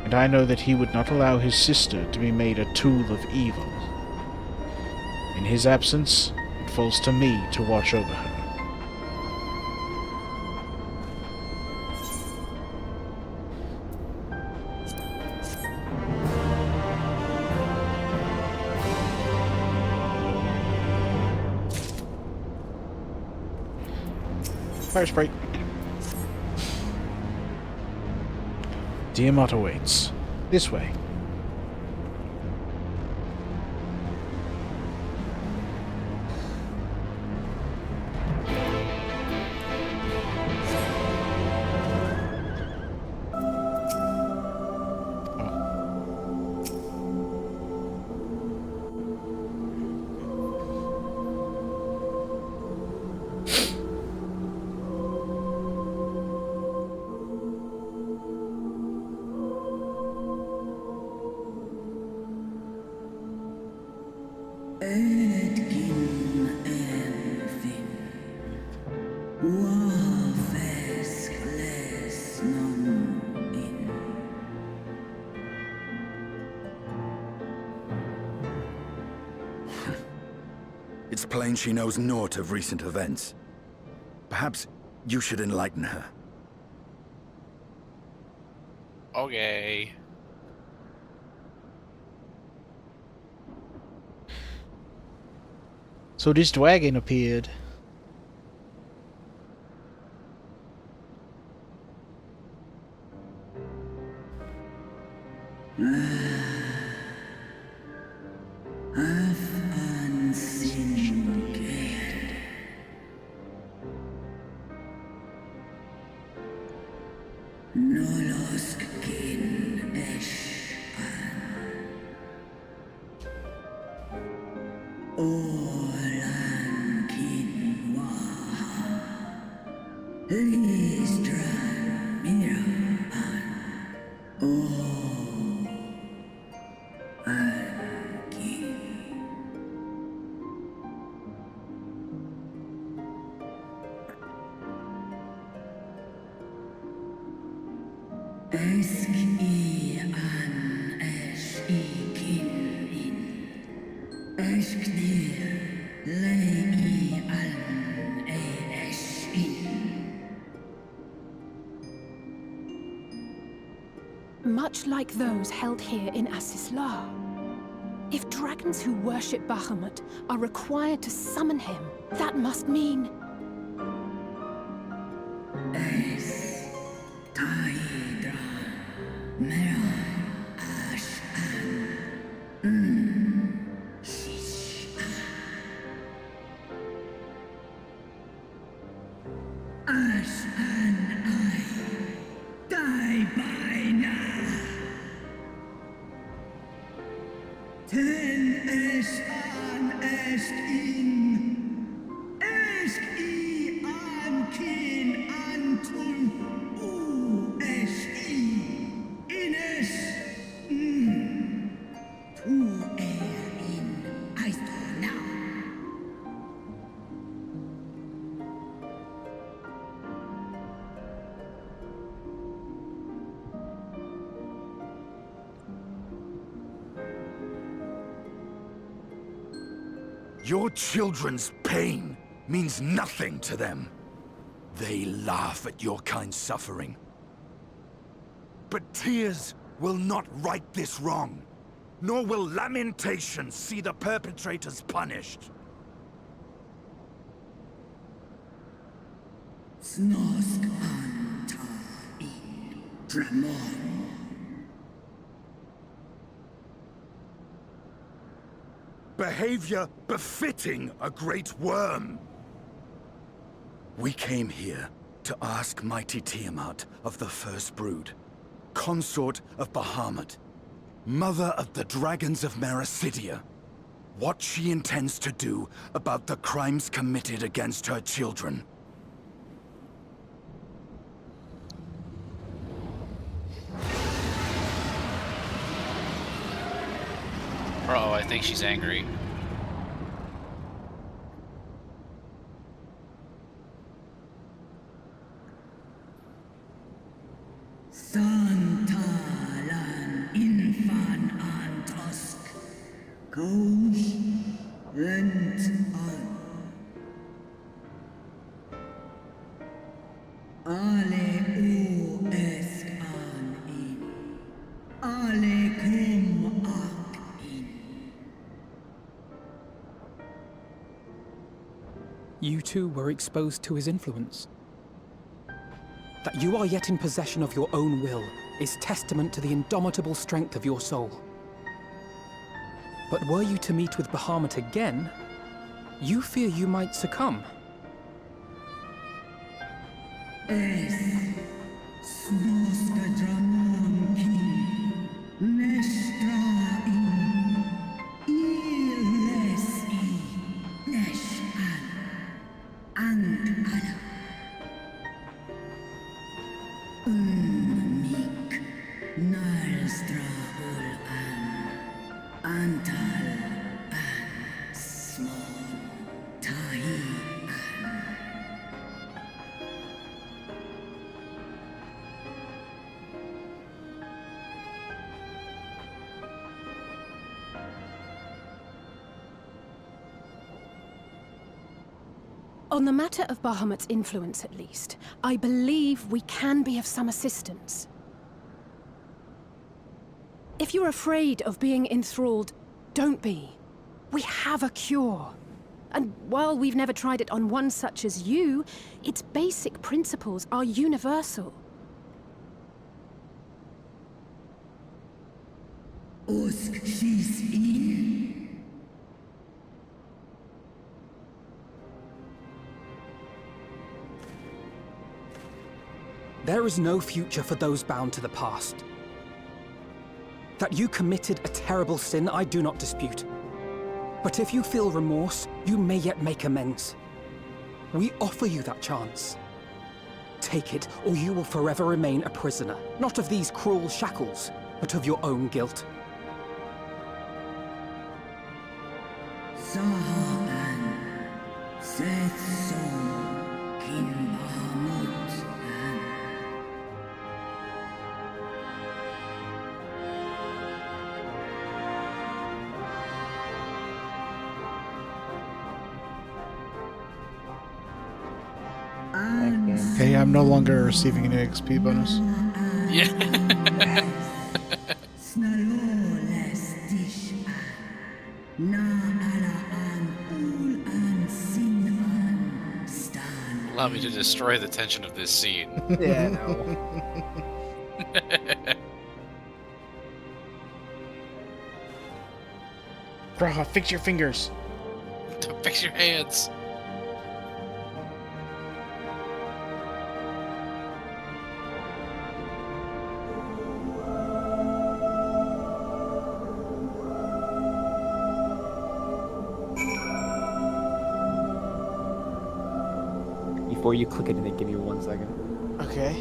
and I know that he would not allow his sister to be made a tool of evil. In his absence, it falls to me to watch over her. Fire spray. Tiamat awaits. This way. It's plain she knows naught of recent events. Perhaps you should enlighten her. Okay. So this dragon appeared. Much like those held here in Asisla. If dragons who worship Bahamut are required to summon him, that must mean... Your children's pain means nothing to them. They laugh at your kind suffering. But tears will not right this wrong, nor will lamentation see the perpetrators punished. Snosk anta in Dramon. Behavior befitting a great worm. We came here to ask mighty Tiamat of the First Brood, consort of Bahamut, mother of the dragons of Mericidia, what she intends to do about the crimes committed against her children. Bro, I think she's angry. Santalan infan antosk. Kous lent an. Ale o esk an in. Ale kum ak in. You too were exposed to his influence. That you are yet in possession of your own will is testament to the indomitable strength of your soul. But were you to meet with Bahamut again, you fear you might succumb. Es snoska dramon ki nestra in iles I nesh an ala mik nalstra ul an antal an On the matter of Bahamut's influence, at least, I believe we can be of some assistance. If you're afraid of being enthralled, don't be. We have a cure. And while we've never tried it on one such as you, its basic principles are universal. Usk she's in. There is no future for those bound to the past. That you committed a terrible sin, I do not dispute. But if you feel remorse, you may yet make amends. We offer you that chance. Take it, or you will forever remain a prisoner, not of these cruel shackles, but of your own guilt. Sahan, Seth Sol, King Bahamut, and Okay, I'm no longer receiving an XP bonus. Yeah. Allow me to destroy the tension of this scene. Yeah, no. Graha, fix your fingers. Don't fix your hands. Before you click it, give me 1 second. Okay.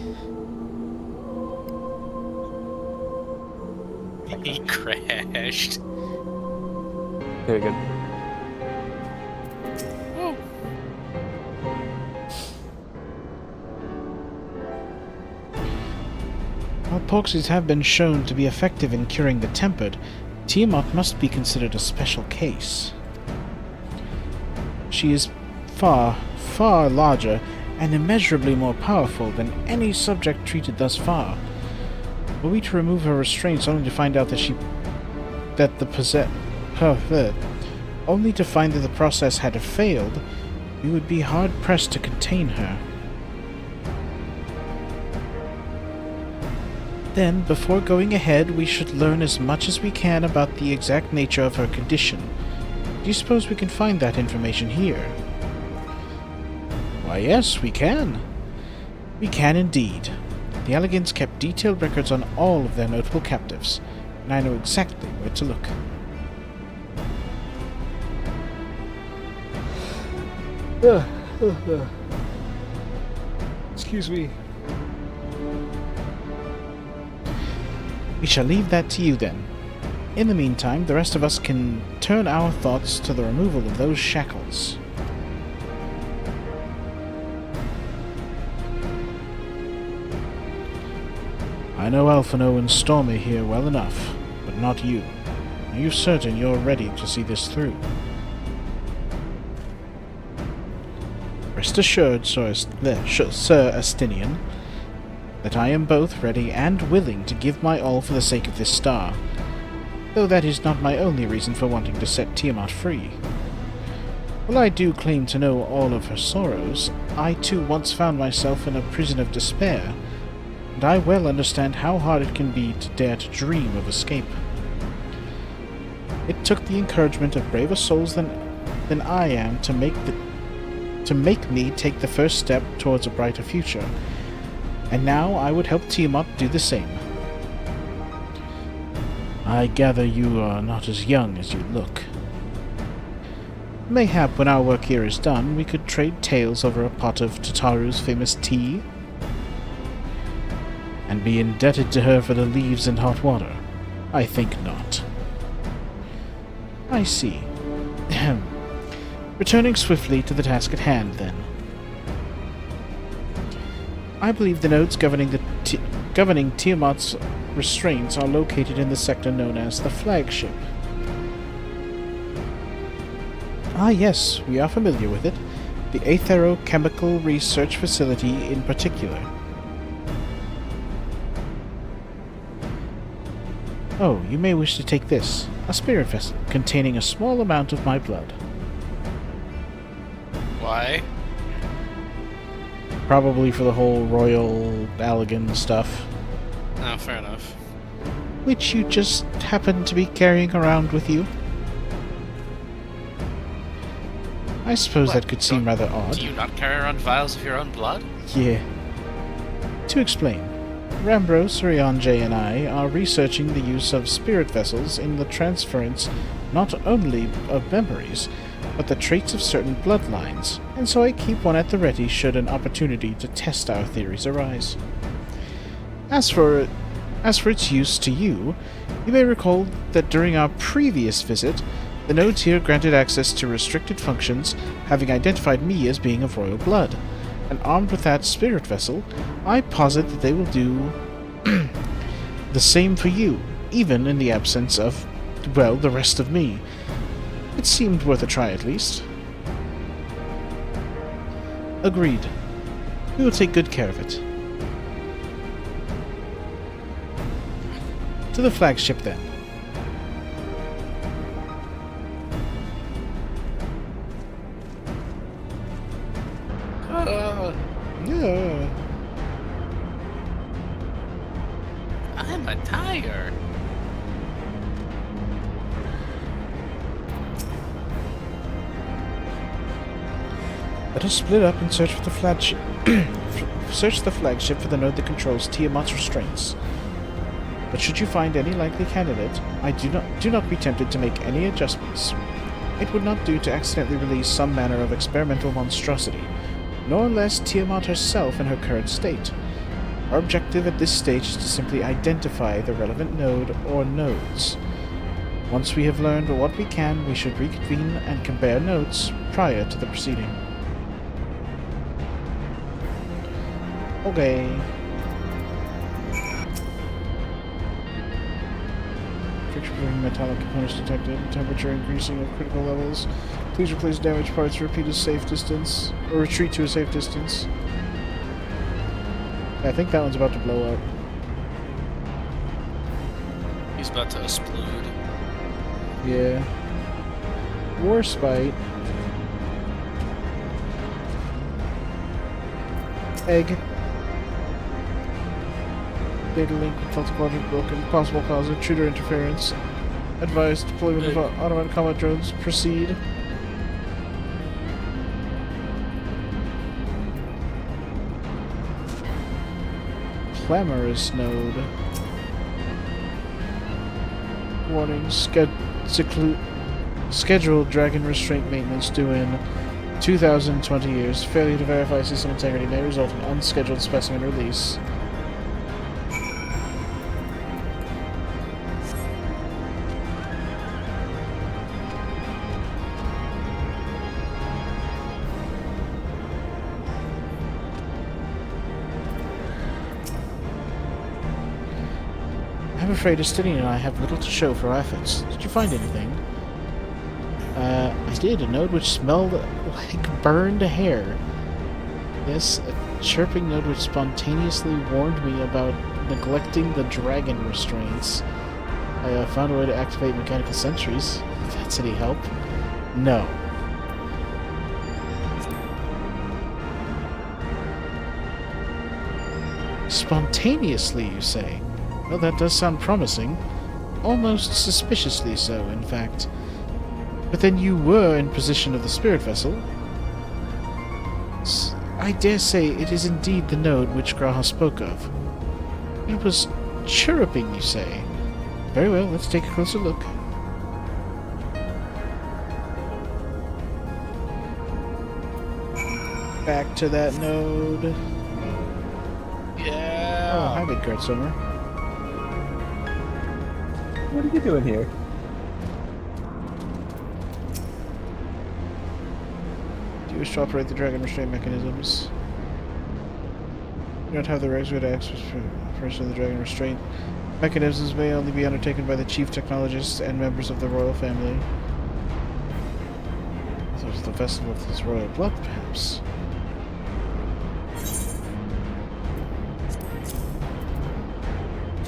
He crashed. Very good. While Porxies have been shown to be effective in curing the tempered, Tiamat must be considered a special case. She is far larger and immeasurably more powerful than any subject treated thus far. Were we to remove her restraints only to find out that the process had failed, we would be hard-pressed to contain her. Then, before going ahead, we should learn as much as we can about the exact nature of her condition. Do you suppose we can find that information here? Why, yes, we can. We can indeed. The Elegants kept detailed records on all of their notable captives, and I know exactly where to look. Excuse me. We shall leave that to you then. In the meantime, the rest of us can turn our thoughts to the removal of those shackles. I know Alphino and Stormy here well enough, but not you. Are you certain you're ready to see this through? Rest assured, Sir Astinian, that I am both ready and willing to give my all for the sake of this star, though that is not my only reason for wanting to set Tiamat free. While I do claim to know all of her sorrows, I too once found myself in a prison of despair, and I well understand how hard it can be to dare to dream of escape. It took the encouragement of braver souls than I am to make me take the first step towards a brighter future, and now I would help Tiamat do the same. I gather you are not as young as you look. Mayhap when our work here is done, we could trade tales over a pot of Tataru's famous tea, and be indebted to her for the leaves and hot water. I think not. I see. Returning swiftly to the task at hand, then. I believe the nodes governing Tiamat's restraints are located in the sector known as the Flagship. Ah yes, we are familiar with it. the Aetherochemical Research Facility in particular. Oh, you may wish to take this, a spirit vessel containing a small amount of my blood. Why? Probably for the whole royal Allegan stuff. Oh, fair enough. Which you just happen to be carrying around with you? I suppose What, that could seem rather odd. Do you not carry around vials of your own blood? Yeah. To explain, Rambros, Ryanje, and I are researching the use of spirit vessels in the transference not only of memories, but the traits of certain bloodlines, and so I keep one at the ready should an opportunity to test our theories arise. As for its use to you, you may recall that during our previous visit, the nodes here granted access to restricted functions, having identified me as being of royal blood, and armed with that spirit vessel, I posit that they will do the same for you, even in the absence of, well, the rest of me. It seemed worth a try at least. Agreed. We will take good care of it. To the flagship, then. Yeah. I'm a tiger. Let us split up and search for the flagship. Search the flagship for the node that controls Tiamat's restraints. But should you find any likely candidate, I do not be tempted to make any adjustments. It would not do to accidentally release some manner of experimental monstrosity, nor less Tiamat herself in her current state. Our objective at this stage is to simply identify the relevant node or nodes. Once we have learned what we can, we should reconvene and compare notes prior to the proceeding. Okay. Friction metallic components detected. Temperature increasing at critical levels. Please replace damaged parts. Repeat a safe distance. Or retreat to a safe distance. Yeah, I think that one's about to blow up. He's about to explode. Yeah. Warspite. Egg. Data link with Delta Quadrant broken. Possible cause intruder interference. Advised deployment of automatic combat drones. Proceed. Clamorous node. Warning. Scheduled dragon restraint maintenance due in 2020 years. Failure to verify system integrity may result in unscheduled specimen release. I'm afraid Estinian and I have little to show for our efforts. Did you find anything? I did. A node which smelled like burned hair. Yes, a chirping node which spontaneously warned me about neglecting the dragon restraints. I found a way to activate mechanical sentries. If that's any help. No. Spontaneously, you say? Well, that does sound promising. Almost suspiciously so, in fact. But then you were in possession of the spirit vessel. I dare say it is indeed the node which Graha spoke of. It was chirruping, you say? Very well, let's take a closer look. Back to that node. Yeah. Oh, hi, Midgard Summer. What are you doing here? Do you wish to operate the dragon restraint mechanisms? You don't have the requisite access for operation of the dragon restraint. Mechanisms may only be undertaken by the chief technologists and members of the royal family. There's the vessel of his royal blood, perhaps.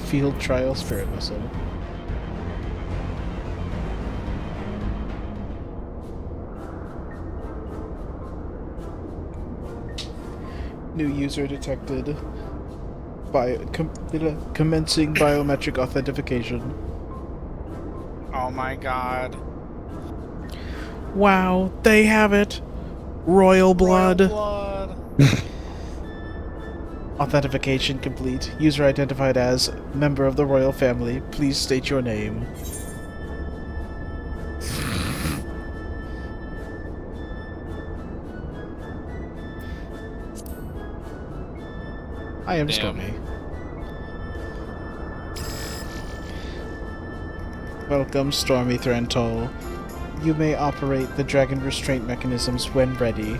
Field trial spirit vessel. New user detected. Commencing biometric authentication. Oh my god. Wow, they have it! Royal blood! Royal blood. Authentication complete. User identified as member of the royal family. Please state your name. I am Stormy. Welcome, Stormy Thrantoll. You may operate the dragon restraint mechanisms when ready.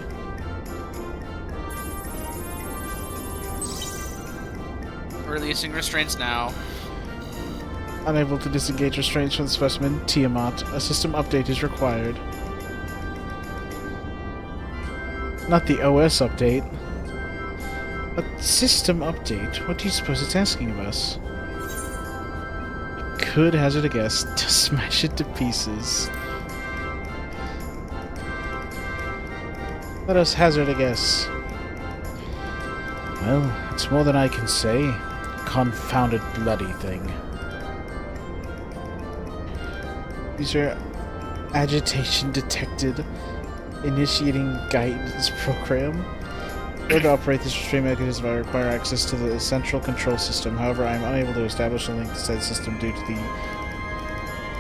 Releasing restraints now. Unable to disengage restraints from the specimen, Tiamat. A system update is required. Not the OS update. A system update? What do you suppose it's asking of us? Could hazard a guess to smash it to pieces. Let us hazard a guess. Well, it's more than I can say. Confounded bloody thing. User agitation detected. Initiating guidance program. In order to operate this restraint mechanism, I require access to the central control system. However, I am unable to establish a link to said system due to the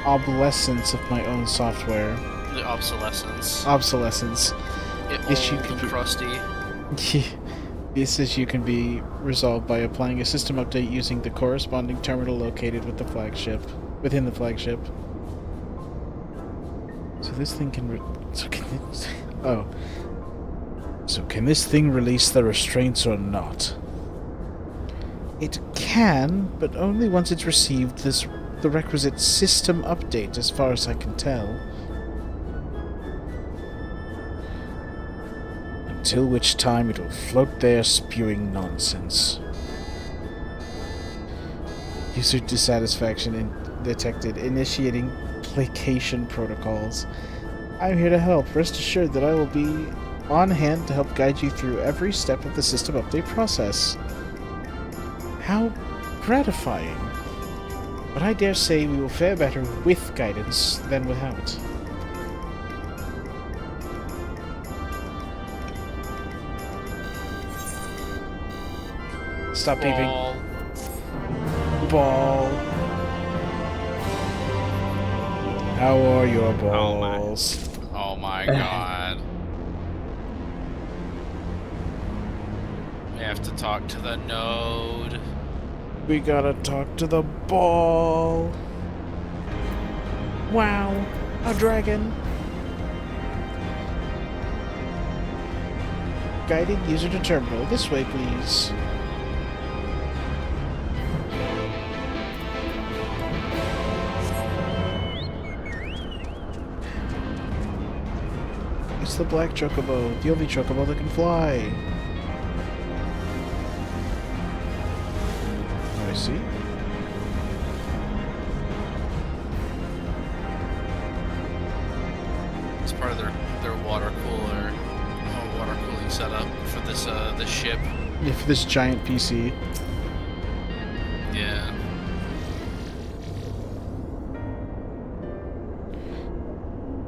obsolescence of my own software. The obsolescence. Obsolescence. Issue old and crusty. This issue can be resolved by applying a system update using the corresponding terminal located with the flagship. Within the flagship. So this thing can So can this thing release the restraints or not? It can, but only once it's received the requisite system update, as far as I can tell. Until which time it will float there spewing nonsense. User dissatisfaction detected. Initiating placation protocols. I'm here to help. Rest assured that I will be on hand to help guide you through every step of the system update process. How gratifying. But I dare say we will fare better with guidance than without. Stop peeping. Ball. How are your balls? Oh my god. We have to talk to the node. We gotta talk to the ball. Wow, a dragon. Guiding user to terminal. This way, please. It's the black chocobo, the only chocobo that can fly. I see. It's part of their water cooler, water cooling setup for this this ship. Yeah, for this giant PC. Yeah.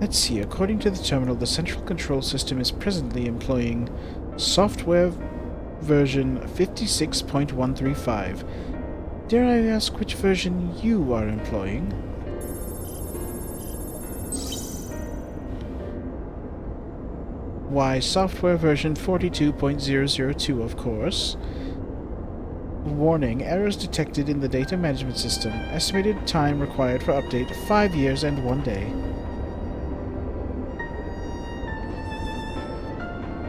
Let's see, according to the terminal, the central control system is presently employing software version 56.135. Dare I ask which version you are employing? Why, software version 42.002, of course. Warning, errors detected in the data management system. Estimated time required for update, 5 years and 1 day.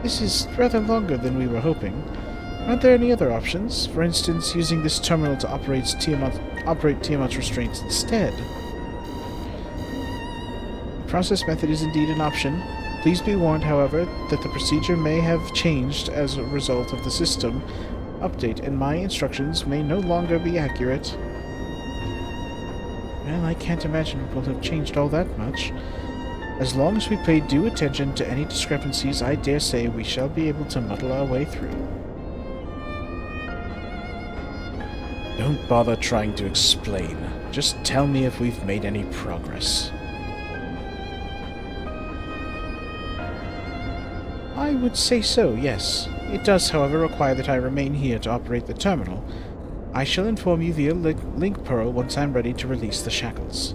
This is rather longer than we were hoping. Aren't there any other options? For instance, using this terminal to operate Tiamat's restraints instead. The process method is indeed an option. Please be warned, however, that the procedure may have changed as a result of the system update, and my instructions may no longer be accurate. Well, I can't imagine it will have changed all that much. As long as we pay due attention to any discrepancies, I dare say we shall be able to muddle our way through. Don't bother trying to explain. Just tell me if we've made any progress. I would say so, yes. It does, however, require that I remain here to operate the terminal. I shall inform you via Link Pearl once I'm ready to release the shackles.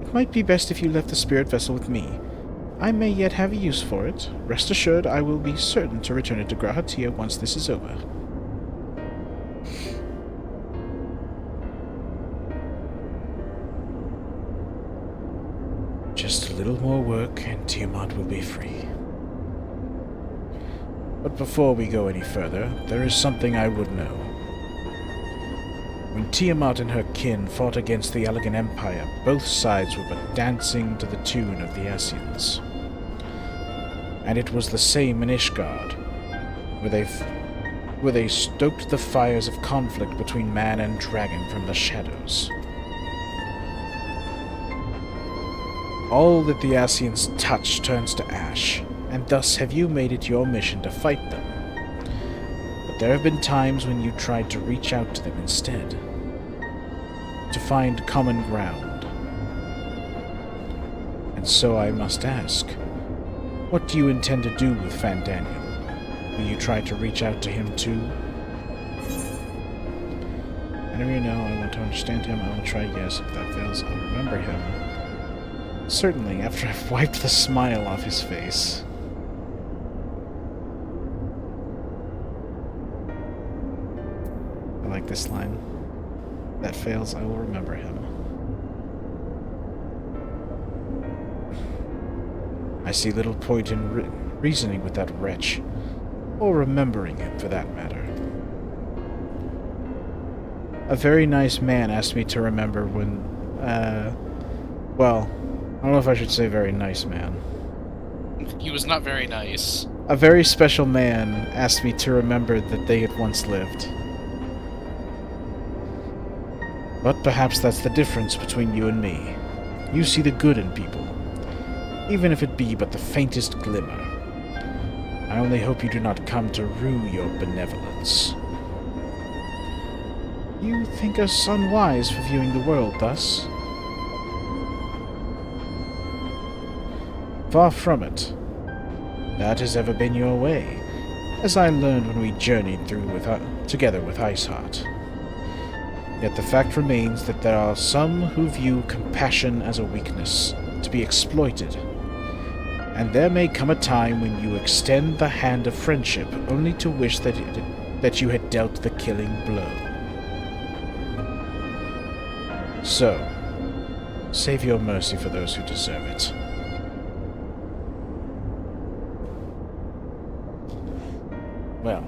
It might be best if you left the spirit vessel with me. I may yet have a use for it. Rest assured, I will be certain to return it to Grahatia once this is over. Just a little more work, and Tiamat will be free. But before we go any further, there is something I would know. When Tiamat and her kin fought against the Elegant Empire, both sides were but dancing to the tune of the Ascians. And it was the same in Ishgard, where they stoked the fires of conflict between man and dragon from the shadows. All that the Ascians touch turns to ash, and thus have you made it your mission to fight them. But there have been times when you tried to reach out to them instead, to find common ground. And so I must ask, what do you intend to do with Fandaniel? Will you try to reach out to him too? Whenever you know I want to understand him, I will try yes. If that fails, I'll remember him. Certainly, after I've wiped the smile off his face. I like this line. If that fails, I will remember him. I see little point in reasoning with that wretch, or remembering him for that matter. A very nice man asked me to remember when, well, I don't know if I should say very nice man. He was not very nice. A very special man asked me to remember that they had once lived. But perhaps that's the difference between you and me. You see the good in people, even if it be but the faintest glimmer. I only hope you do not come to rue your benevolence. You think us unwise for viewing the world thus? Far from it. That has ever been your way, as I learned when we journeyed through together with Iceheart. Yet the fact remains that there are some who view compassion as a weakness, to be exploited. And there may come a time when you extend the hand of friendship only to wish that you had dealt the killing blow. So, save your mercy for those who deserve it. Well,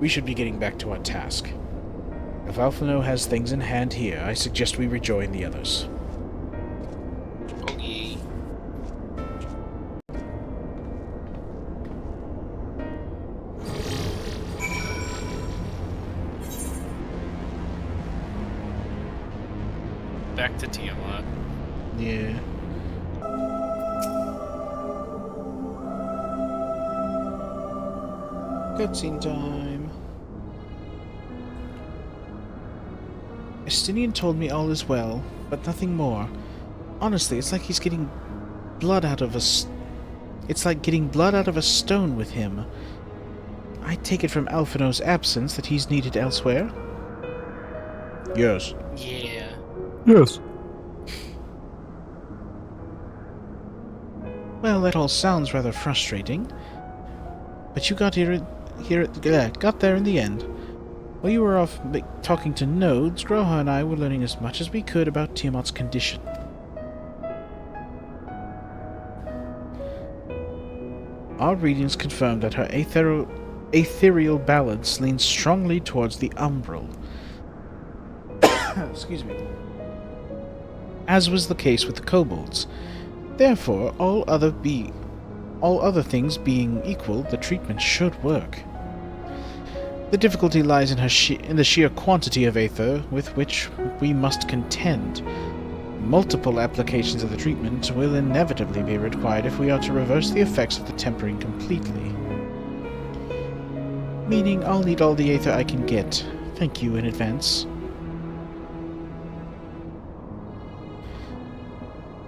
we should be getting back to our task. If Alphino has things in hand here, I suggest we rejoin the others. Okay. Back to Tiamat. Yeah. Cutscene time. Estinian told me all is well, but nothing more. Honestly, it's like he's getting blood out of It's like getting blood out of a stone with him. I take it from Alphino's absence that he's needed elsewhere? Yes. Yeah. Yes. Well, that all sounds rather frustrating. But you got got there in the end. While you were off talking to nodes, Groha and I were learning as much as we could about Tiamat's condition. Our readings confirmed that her ethereal balance leans strongly towards the umbral. Excuse me. As was the case with the kobolds, Therefore, all other things being equal, the treatment should work. The difficulty lies in the sheer quantity of aether with which we must contend. Multiple applications of the treatment will inevitably be required if we are to reverse the effects of the tempering completely. Meaning, I'll need all the aether I can get. Thank you in advance.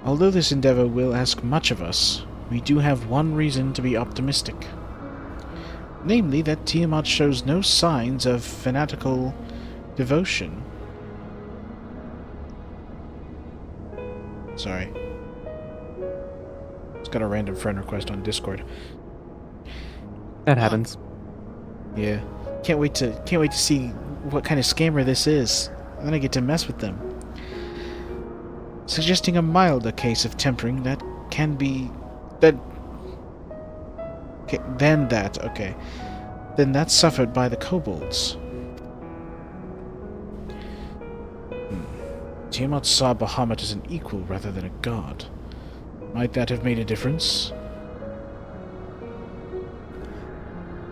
Although this endeavor will ask much of us, we do have one reason to be optimistic. Namely, that Tiamat shows no signs of fanatical devotion. Sorry. Just got a random friend request on Discord. That happens. Yeah. Can't wait to see what kind of scammer this is. And then I get to mess with them. Suggesting a milder case of tempering that can be... Okay. Then that's suffered by the kobolds. Tiamat saw Bahamut as an equal rather than a god. Might that have made a difference?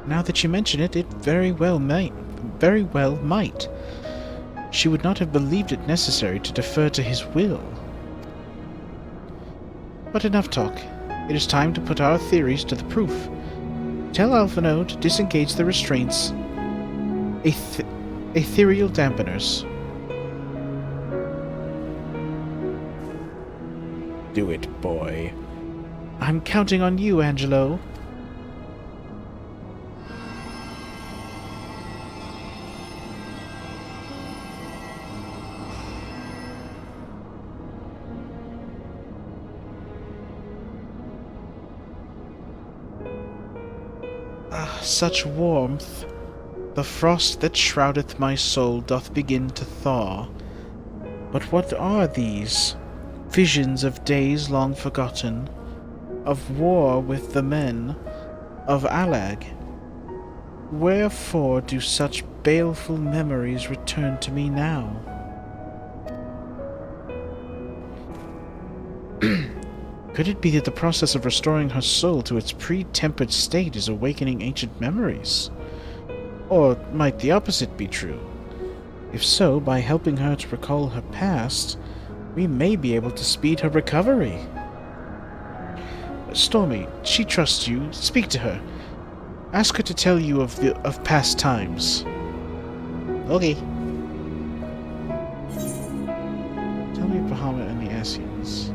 Now that you mention it, it very well might. She would not have believed it necessary to defer to his will. But enough talk. It is time to put our theories to the proof. Tell Alphino to disengage the restraints. Ethereal dampeners. Do it, boy. I'm counting on you, Angelo. Such warmth! The frost that shroudeth my soul doth begin to thaw. But what are these? Visions of days long forgotten, of war with the men, of Allag. Wherefore do such baleful memories return to me now? Could it be that the process of restoring her soul to its pre-tempered state is awakening ancient memories? Or might the opposite be true? If so, by helping her to recall her past, we may be able to speed her recovery. Stormy, she trusts you. Speak to her. Ask her to tell you of past times. Okay. Tell me of Bahamut and the Ascians.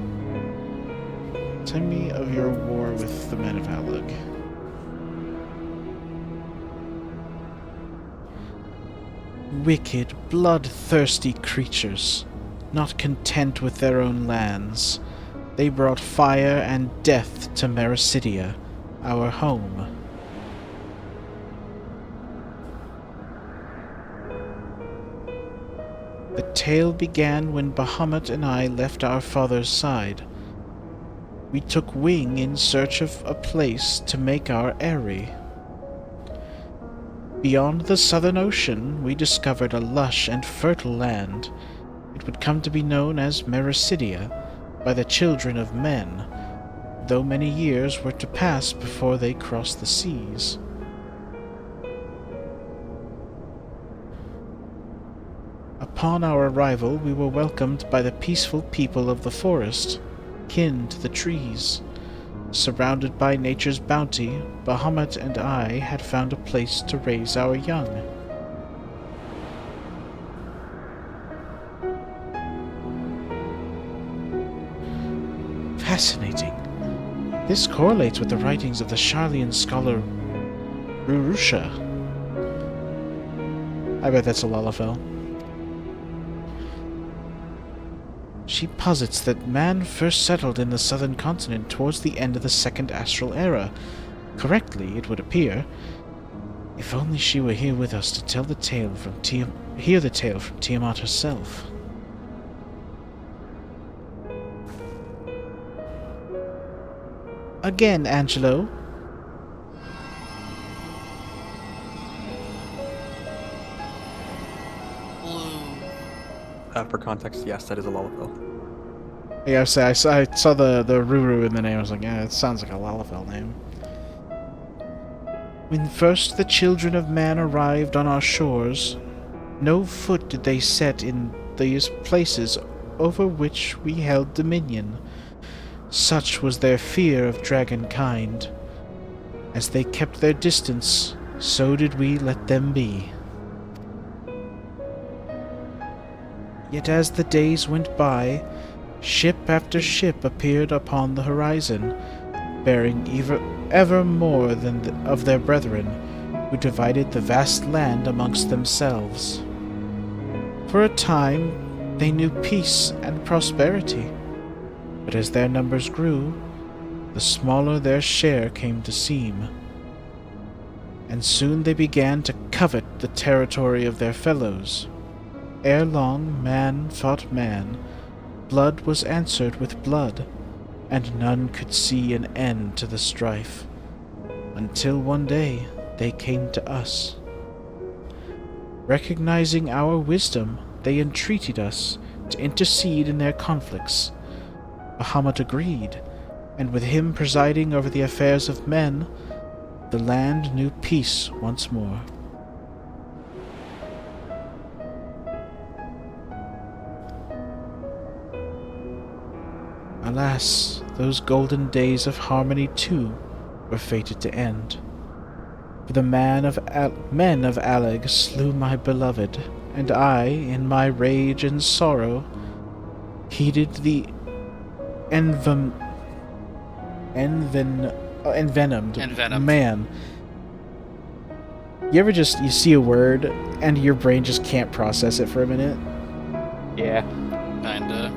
Tell me of your war with the men of Allag. Wicked, bloodthirsty creatures, not content with their own lands, they brought fire and death to Mericidia, our home. The tale began when Bahamut and I left our father's side. We took wing in search of a place to make our eyrie. Beyond the southern ocean, we discovered a lush and fertile land. It would come to be known as Mericidia by the children of men, though many years were to pass before they crossed the seas. Upon our arrival, we were welcomed by the peaceful people of the forest, kin to the trees. Surrounded by nature's bounty, Bahamut and I had found a place to raise our young. Fascinating. This correlates with the writings of the Sharlayan scholar Rurusha. I bet that's a Lalafell. She posits that man first settled in the southern continent towards the end of the Second Astral Era. Correctly, it would appear. If only she were here with us to tell the tale from hear the tale from Tiamat herself. Again, Angelo. For context, yes, that is a Lullaby. Yeah, I saw the Ruru in the name. I was like, yeah, it sounds like a Lalafell name. When first the children of man arrived on our shores, no foot did they set in these places over which we held dominion. Such was their fear of dragonkind. As they kept their distance, so did we let them be. Yet as the days went by, ship after ship appeared upon the horizon, bearing ever more of their brethren, who divided the vast land amongst themselves. For a time they knew peace and prosperity, but as their numbers grew, the smaller their share came to seem, and soon they began to covet the territory of their fellows. Ere long man fought man, blood was answered with blood, and none could see an end to the strife, until one day they came to us. Recognizing our wisdom, they entreated us to intercede in their conflicts. Bahamut agreed, and with him presiding over the affairs of men, the land knew peace once more. Alas, those golden days of harmony too were fated to end. For the men of Aleg slew my beloved, and I, in my rage and sorrow, heeded the envenomed man. You ever you see a word and your brain just can't process it for a minute? Yeah. Kinda.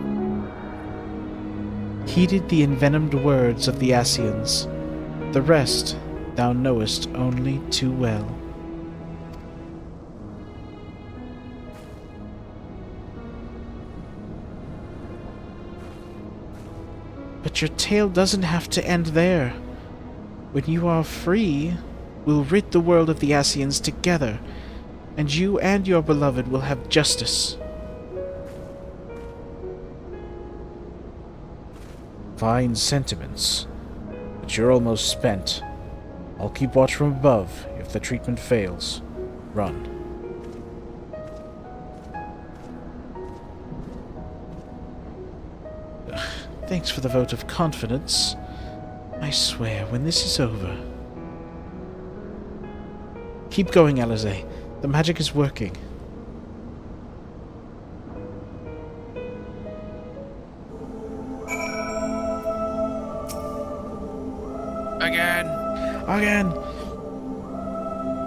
Heeded the envenomed words of the Asians. The rest thou knowest only too well. But your tale doesn't have to end there. When you are free, we'll rid the world of the Asians together, and you and your beloved will have justice. Fine sentiments, but you're almost spent. I'll keep watch from above. If the treatment fails, run. Thanks for the vote of confidence. I swear, when this is over... Keep going, Alize. The magic is working. Again!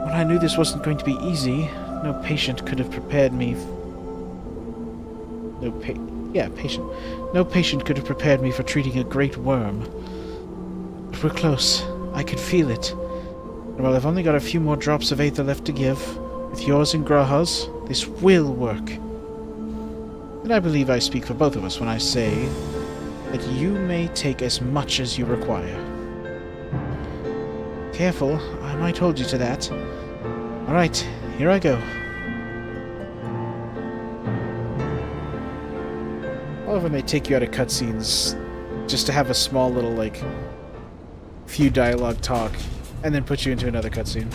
When I knew this wasn't going to be easy, no patient could have prepared me... No patient could have prepared me for treating a great worm. But we're close. I can feel it. And while I've only got a few more drops of Aether left to give, with yours and Graha's, this will work. And I believe I speak for both of us when I say that you may take as much as you require. Careful, I might hold you to that. Alright, here I go. All of them may take you out of cutscenes just to have a small little, like, few dialogue talk, and then put you into another cutscene.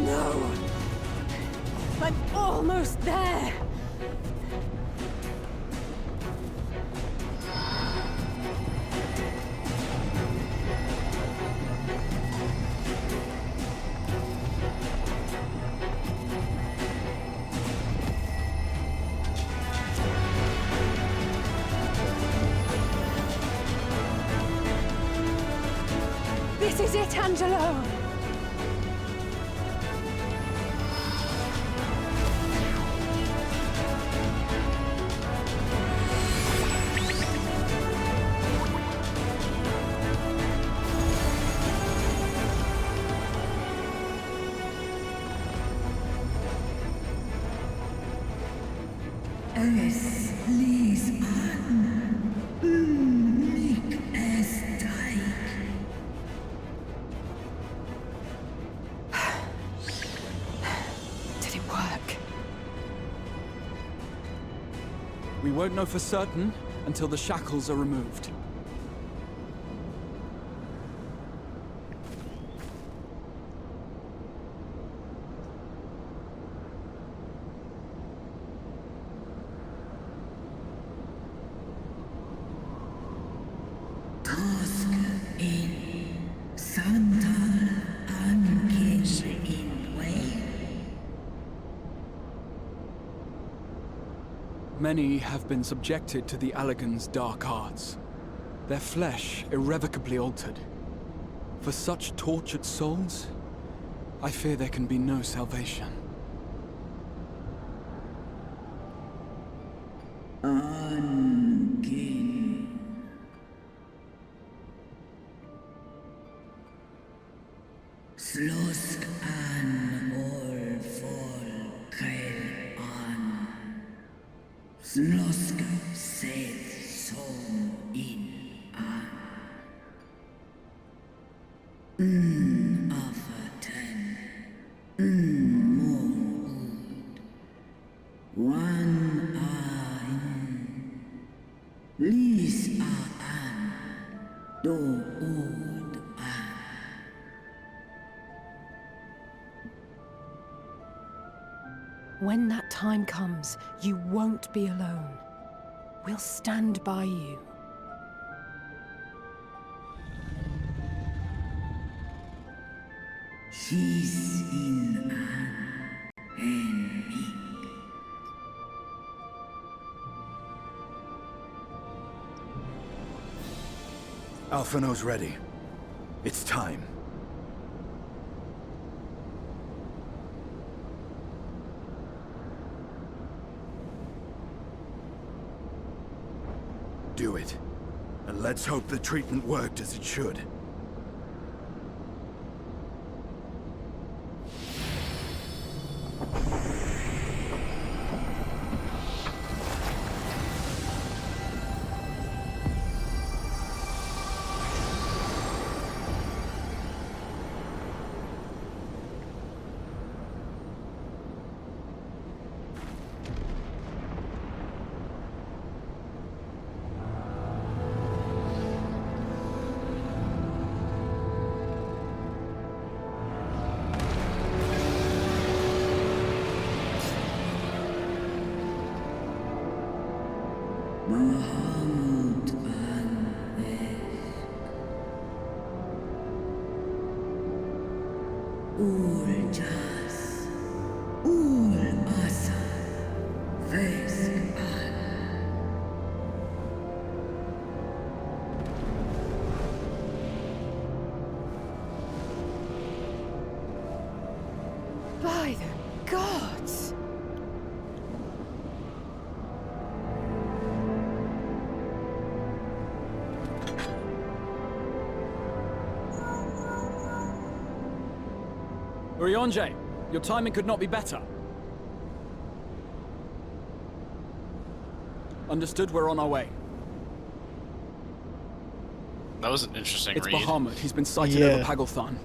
No! I'm almost there! This is it, Angelo! Es ließ an. Nick es teig. Did it work? We won't know for certain until the shackles are removed. Tosk in Santal Ankin in Way. Many have been subjected to the Allagan's dark arts, their flesh irrevocably altered. For such tortured souls, I fear there can be no salvation. Ankin. Slosk an all fall kail an. Slosk seth som in an. Afaten. Mon ud. One ein. Lis a an. Do ud an. When that time comes, you won't be alone. We'll stand by you. She's in an and me. Alphino's ready. It's time. Do it. And let's hope the treatment worked as it should. Mahamud an Ul Jas. Ul Asa. Vesk an. By the gods! Urianger, your timing could not be better. Understood, we're on our way. That was an interesting It's read. Bahamut. He's been sighted over Pagalthan.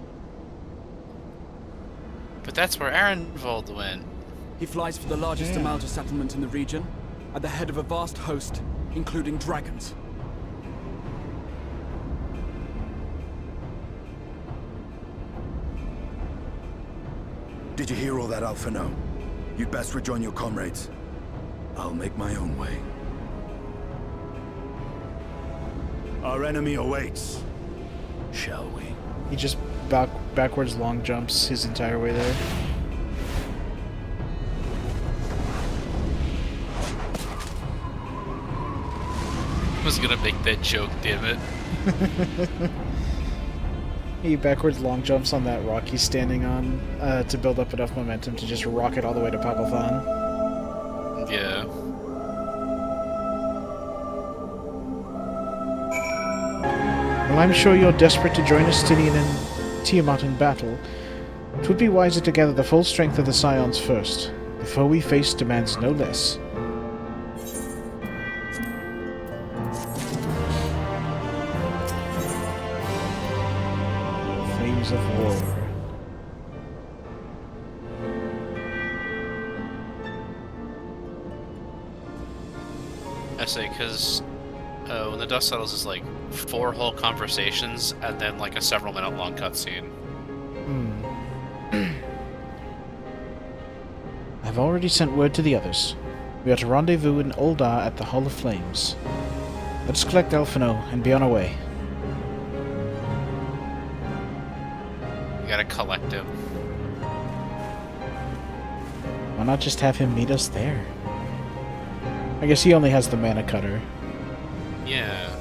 But that's where Arenvold went. He flies for the largest Amalta settlement in the region, at the head of a vast host, including dragons. Did you hear all that, Alphino? You'd best rejoin your comrades. I'll make my own way. Our enemy awaits. Shall we? He just backwards long jumps his entire way there. I was gonna make that joke, damn it. He backwards long jumps on that rock he's standing on to build up enough momentum to just rocket all the way to Pagalthan. Yeah. Well, I'm sure you're desperate to join Estinian and Tiamat in battle. It would be wiser to gather the full strength of the Scions first. The foe we face demands no less. flames of war. I say, because when the dust settles, it's like 4 whole conversations and then like a several minute long cutscene. I've already sent word to the others. We are to rendezvous in Uldar at the Hall of Flames. Let's collect Elfino and be on our way. You gotta collect him. Why not just have him meet us there? I guess he only has the mana cutter. Yeah.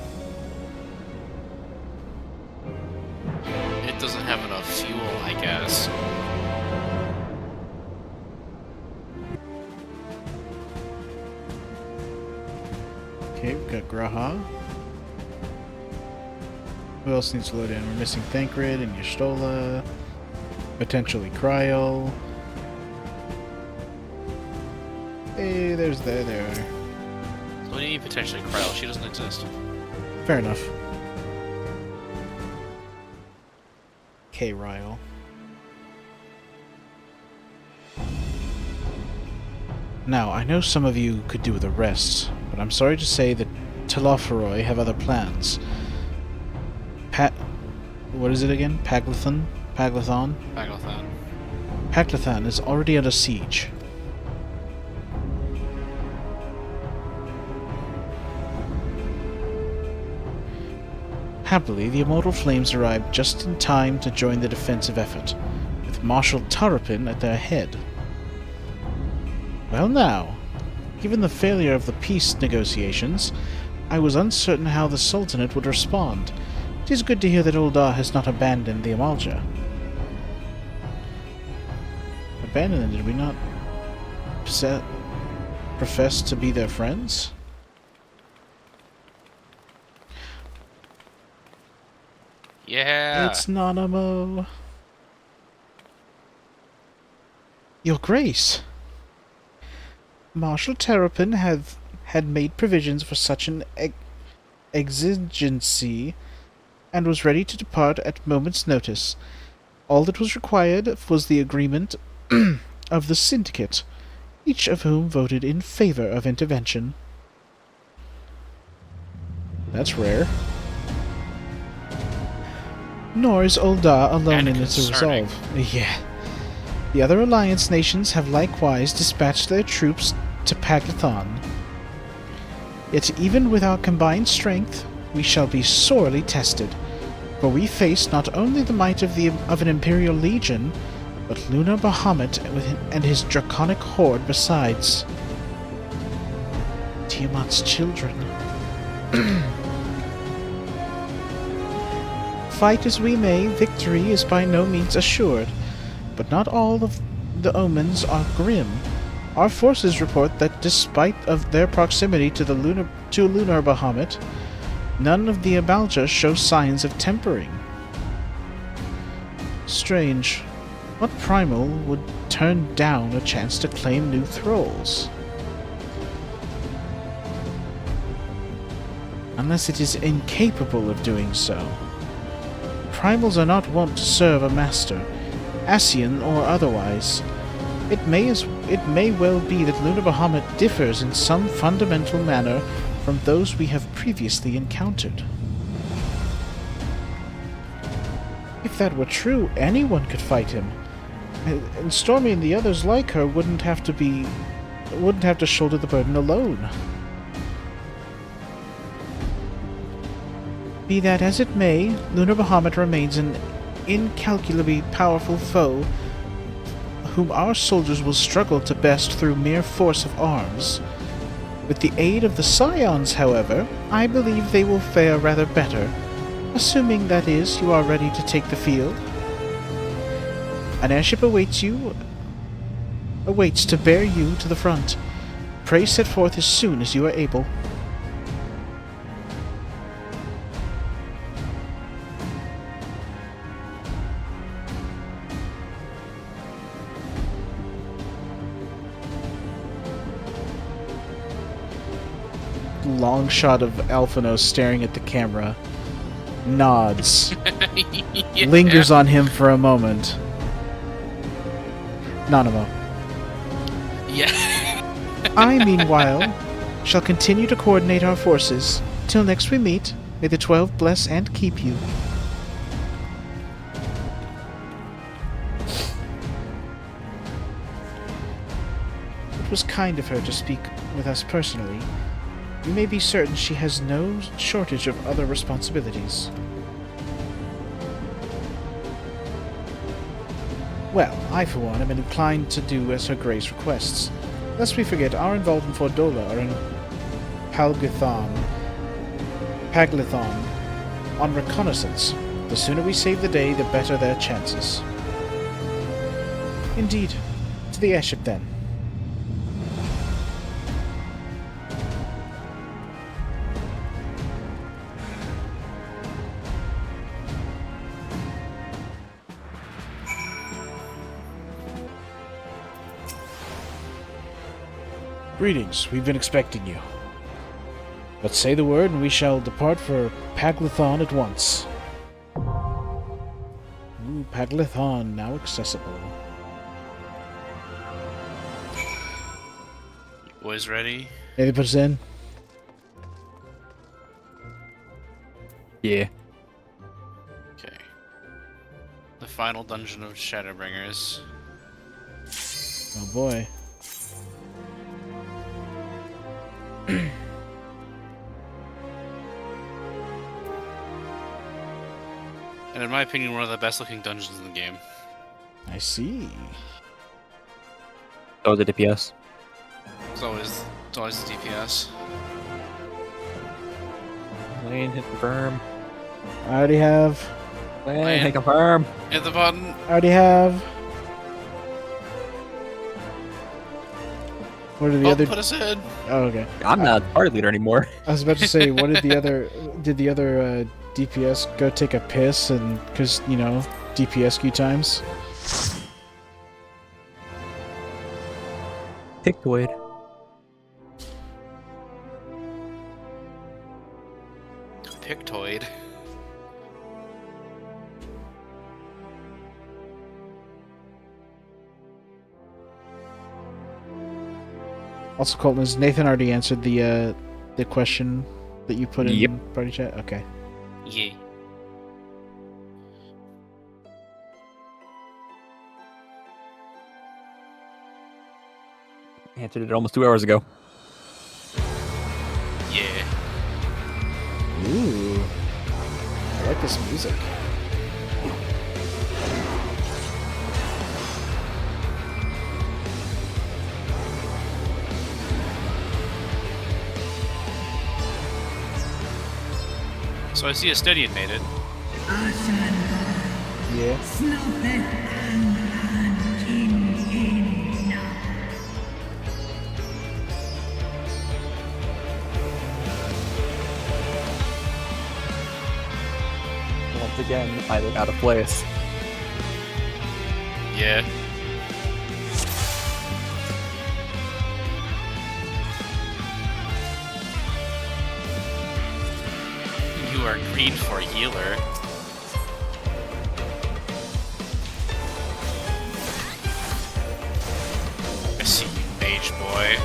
It doesn't have enough fuel, I guess. Okay, we've got Graha. Who else needs to load in? We're missing Thancred and Y'shtola. Potentially Kryl. Hey, there they are. So what do you need potentially Kryl? She doesn't exist. Fair enough. Ryle. Now, I know some of you could do with a rest, but I'm sorry to say that Telophoroi have other plans. What is it again? Paglathan? Paglathan? Paglathan. Paglathan is already under siege. Happily, the Immortal Flames arrived just in time to join the defensive effort, with Marshal Tarapin at their head. Well now, given the failure of the peace negotiations, I was uncertain how the Sultanate would respond. It is good to hear that Uldar has not abandoned the Amalja. Abandoned them? Did we not profess to be their friends? Yeah! It's Nanamo! Your Grace! Marshal Terrapin had made provisions for such an exigency and was ready to depart at moment's notice. All that was required was the agreement of the Syndicate, each of whom voted in favor of intervention. That's rare. Nor is Uldar alone in its resolve. Yeah. The other Alliance nations have likewise dispatched their troops to Paglathan. Yet even with our combined strength, we shall be sorely tested, for we face not only the might of an Imperial Legion, but Lunar Bahamut and his draconic horde besides. Tiamat's children. Fight as we may, victory is by no means assured, but not all of the omens are grim. Our forces report that despite of their proximity to Lunar Bahamut, none of the Abalja show signs of tempering. Strange. What primal would turn down a chance to claim new thralls? Unless it is incapable of doing so. Primals are not wont to serve a master, Ascian or otherwise. It may well be that Lunar Bahamut differs in some fundamental manner from those we have previously encountered. If that were true, anyone could fight him, and Stormy and the others like her wouldn't have to shoulder the burden alone. Be that as it may, Lunar Bahamut remains an incalculably powerful foe whom our soldiers will struggle to best through mere force of arms. With the aid of the Scions, however, I believe they will fare rather better, assuming, that is, you are ready to take the field. An airship awaits to bear you to the front. Pray set forth as soon as you are able. Long shot of Alphino staring at the camera. Nods. lingers on him for a moment. Nanamo. Yeah. I, meanwhile, shall continue to coordinate our forces. Till next we meet, may the 12 bless and keep you. It was kind of her to speak with us personally. You may be certain she has no shortage of other responsibilities. Well, I for one am inclined to do as her grace requests. Lest we forget, our involvement for Dola are in Paglithon on reconnaissance. The sooner we save the day, the better their chances. Indeed. To the airship then. Greetings, we've been expecting you. But say the word and we shall depart for Paglithon at once. Ooh, Paglithon, now accessible. Boys ready? Maybe put us in? Yeah. Okay. The final dungeon of Shadowbringers. Oh boy. And in my opinion, one of the best looking dungeons in the game. I see. Oh, the DPS. It's always the DPS. Lane, hit confirm. I already have. Lane, hit confirm. Hit the button. I already have. What did the other? Put us in. Oh, okay. I'm not party leader anymore. I was about to say, what did the other? Did the other DPS go take a piss and because you know DPS queue times? Pictoid. Pictoid. Also, Colton, has Nathan already answered the question that you put in party chat? Okay. Yeah. Answered it almost 2 hours ago. Yeah. Ooh. I like this music. So I see a Stedian made it. Yeah. Once again, I look out of place. Yeah. You are green for healer. I see you, mage boy.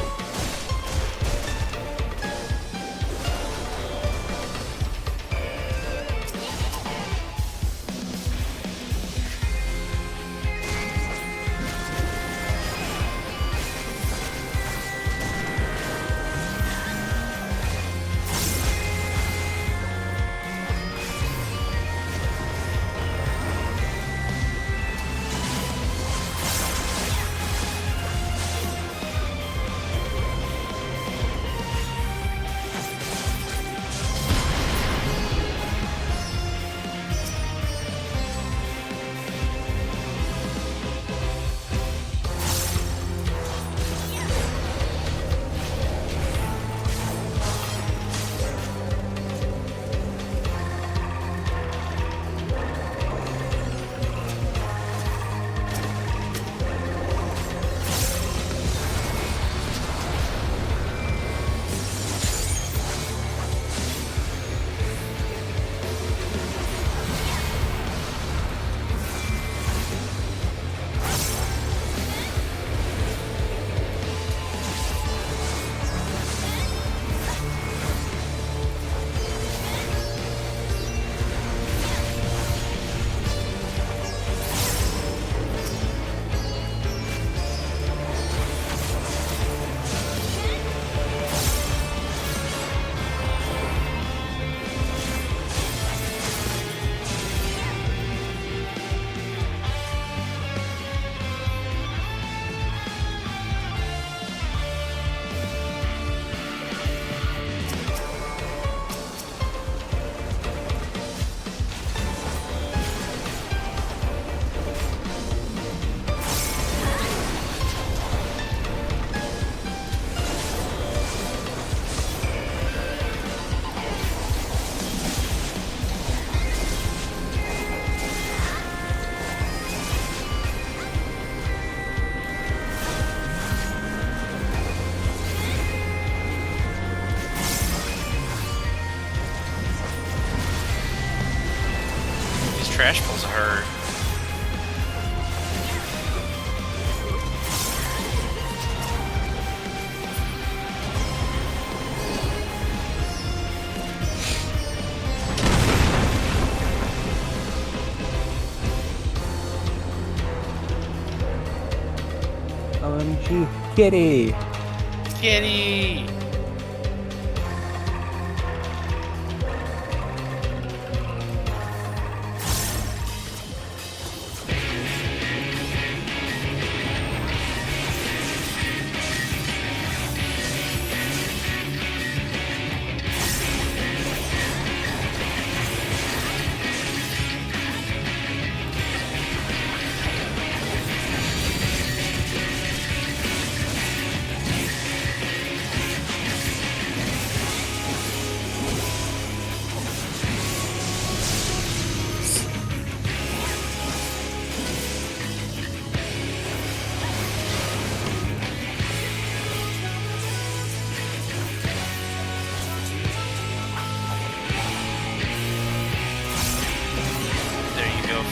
trash pulls hurt. OMG, kitty! Kitty!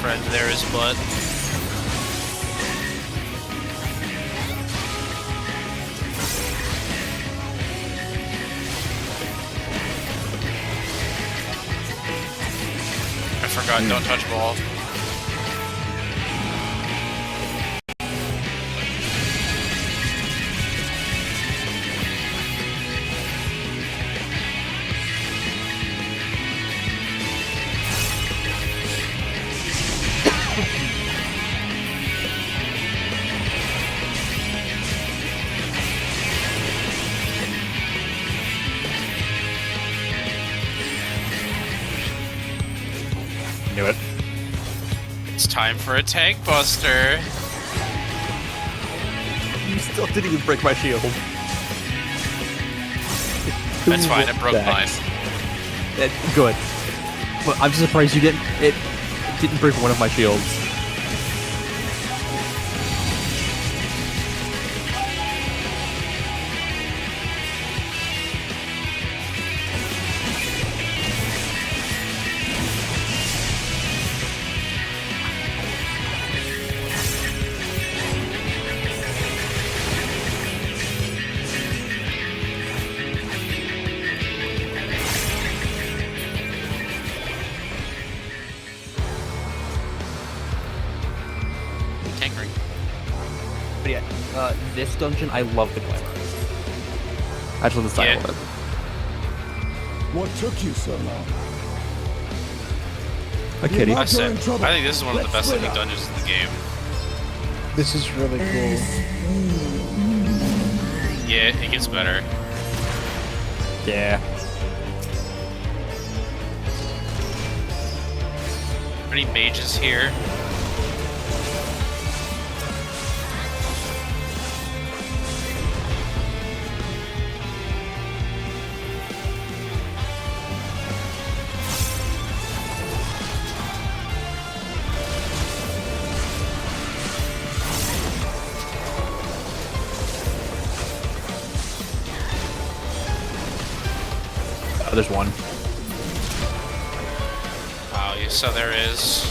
Friend, there is blood. I forgot, don't touch ball. Knew it. It's time for a tank buster. You still didn't even break my shield. That's fine, it broke mine. Good. But I'm surprised you didn't. It didn't break one of my shields. But yeah, this dungeon, I love the glamour. I just love the style of it. What took you so long? A kitty. I think this is one of the best looking dungeons in the game. This is really cool. Yeah, it gets better. Yeah. Any mages here? Oh, there's one. Oh, yeah, so there is.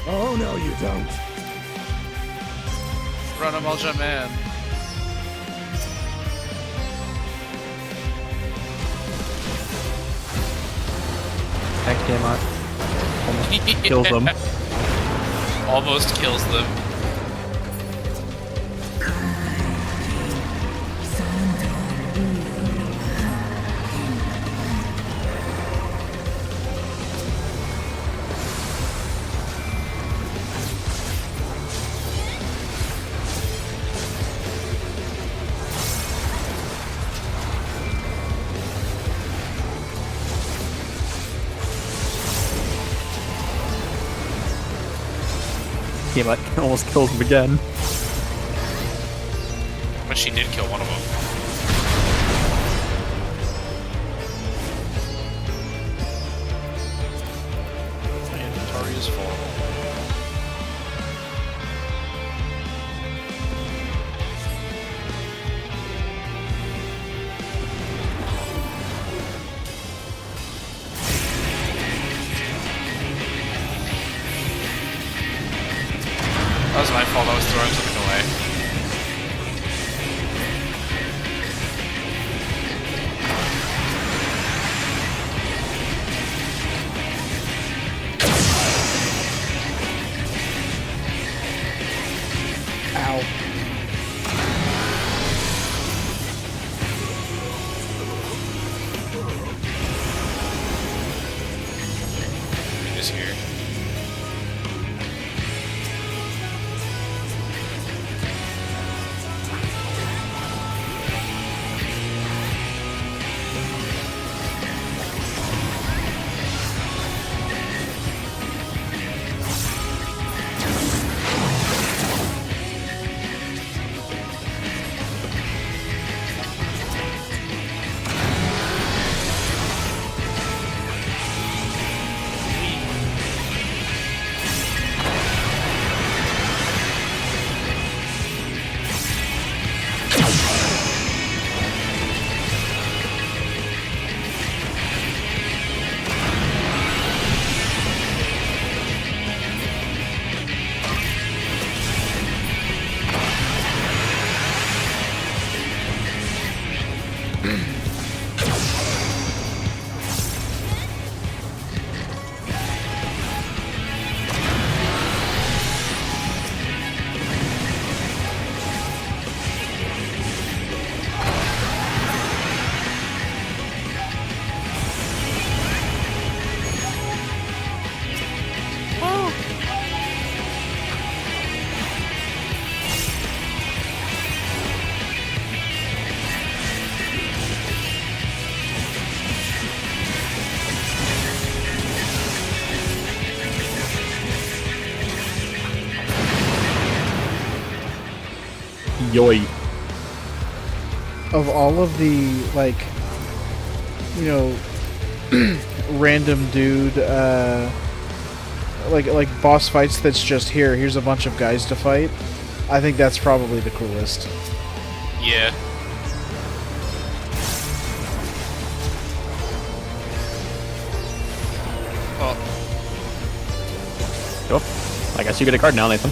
Oh, no, you don't. Run him, Ultra Man. Thanks, Tiamat. Almost kills them. Almost kills them. Tiamat almost kills him again. But she did kill one of them. My inventory is full. That was my fault, I was throwing something away. Ow. It is here. Yoy. Of all of the, like, you know, random dude, like boss fights that's just here's a bunch of guys to fight, I think that's probably the coolest. Yeah. Cool. I guess you get a card now, Nathan.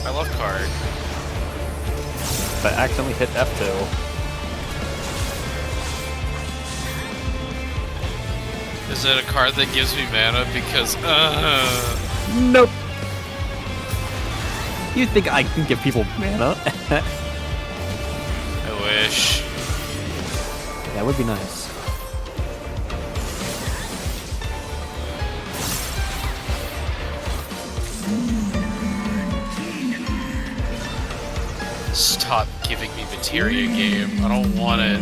I love card. But accidentally hit F2. Is it a card that gives me mana because, Nope. You think I can give people mana? I wish. That would be nice. Stop giving me materia game. I don't want it.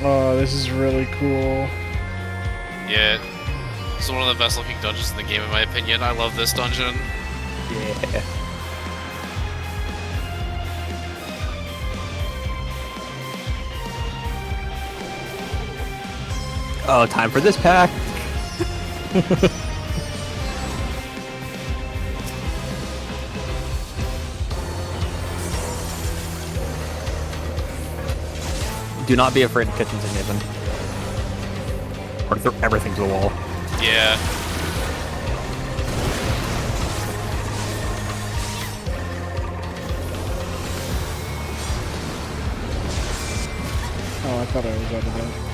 Oh, this is really cool. Yeah. It's one of the best looking dungeons in the game in my opinion. I love this dungeon. Yeah. Oh, time for this pack. Do not be afraid of kitchens in Nathan. Or throw everything to the wall. Yeah. Oh, I thought I was out of that.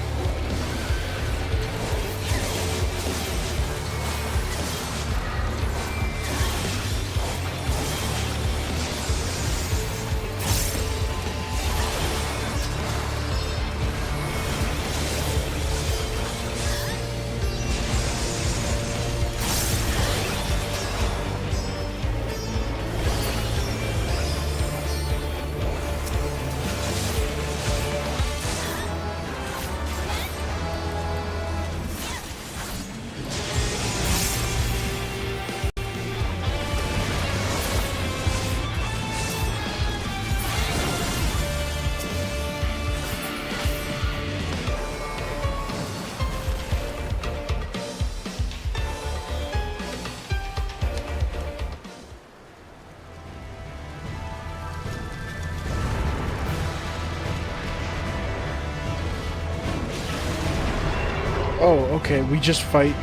Okay, we just fight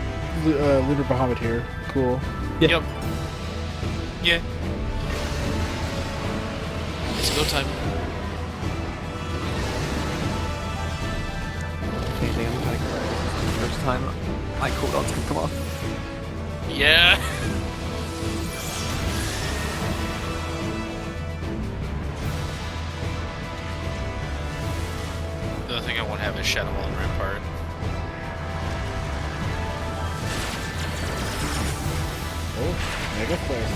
Lunar Bahamut here. Cool. Yep. Yeah. It's go time. Anything I'm kind of first time my cooldowns can come off. Yeah. The other thing I won't have is Shadow Wall and Rampart. Oh, Mega Flare.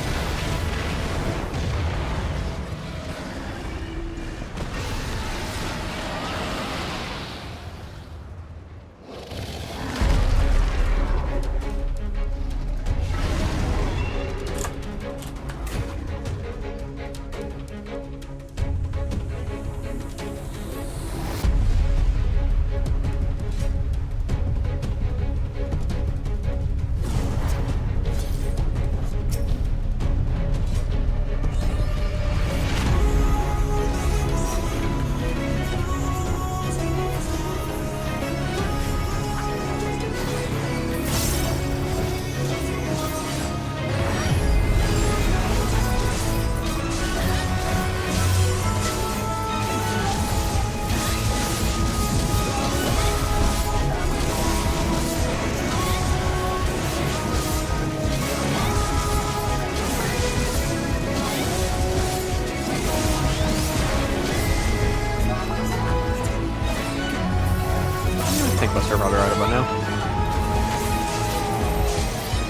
Take my server right about now.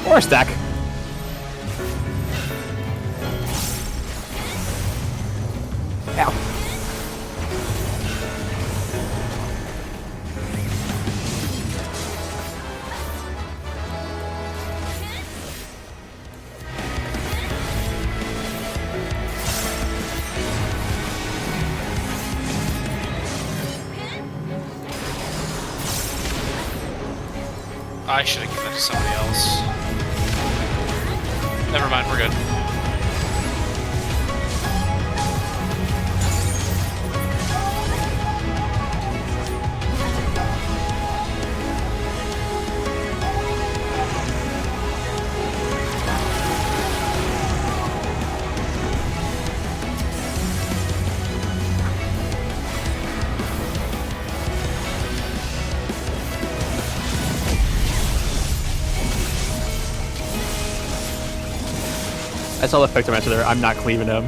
Or a stack. Ow. I should have given it to somebody else. Never mind, we're good. I saw the Pictomancer there. I'm not cleaving him.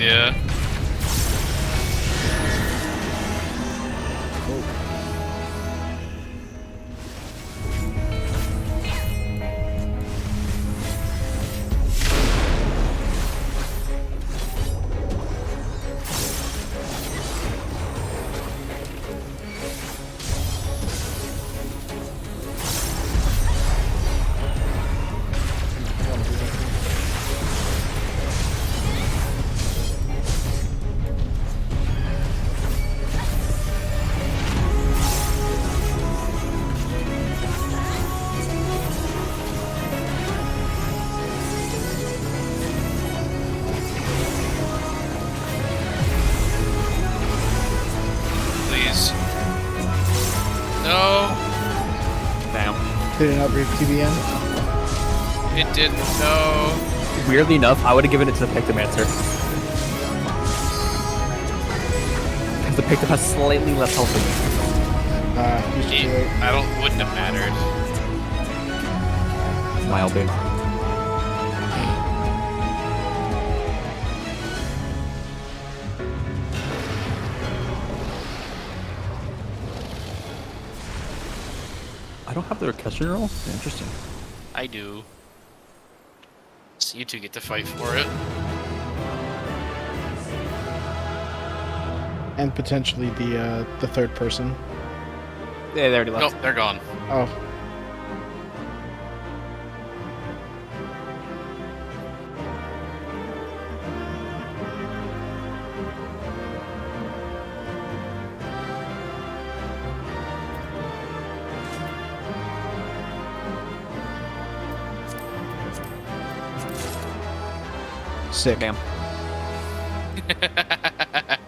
Yeah. Please. No. Damn. Did it not break TBN? It didn't. No. Weirdly enough, I would have given it to the Pictomancer. Because the Pictom has slightly less health than me. Wouldn't have mattered. My LB. I don't have the orchestration roll? Interesting. I do. So you two get to fight for it. And potentially the third person. Yeah, they already left. Nope, they're gone. Oh. Sick. Damn.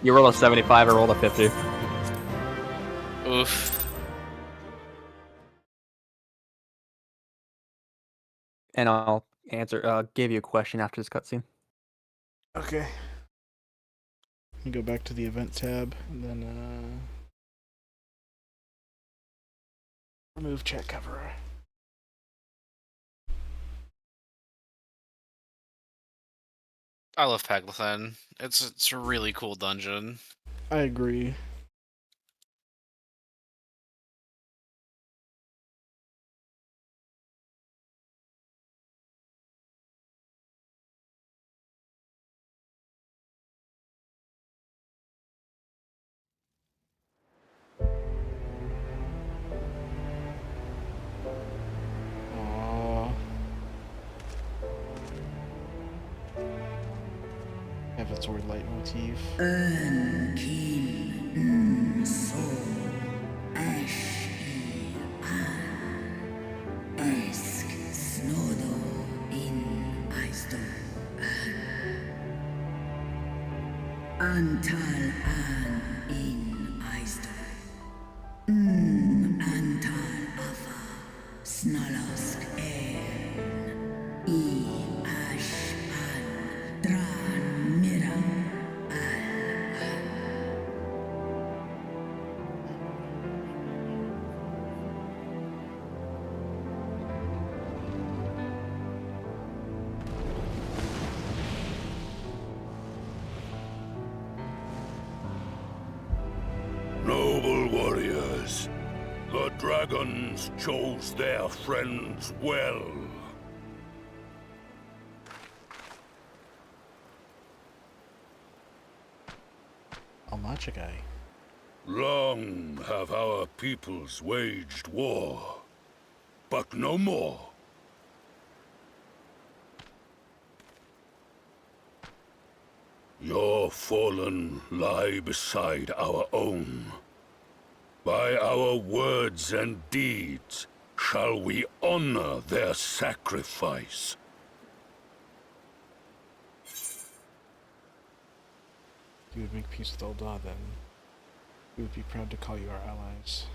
You roll a 75, I roll a 50. Oof. And I'll give you a question after this cutscene. Okay. Let me go back to the event tab and then remove chat cover. I love Paglathan. It's a really cool dungeon. I agree. Aww. Have its word leitmotif. Kin Sol Ash Esk Snodo in Aisto Antal An in Aisto Antal Afa Snalask Ash An Dran Mira Noble warriors, the dragons chose their friends well. Almachigai. Long have our peoples waged war, but no more. Your fallen lie beside our own. By our words and deeds shall we honor their sacrifice. You would make peace with Ul'dah, then we would be proud to call you our allies.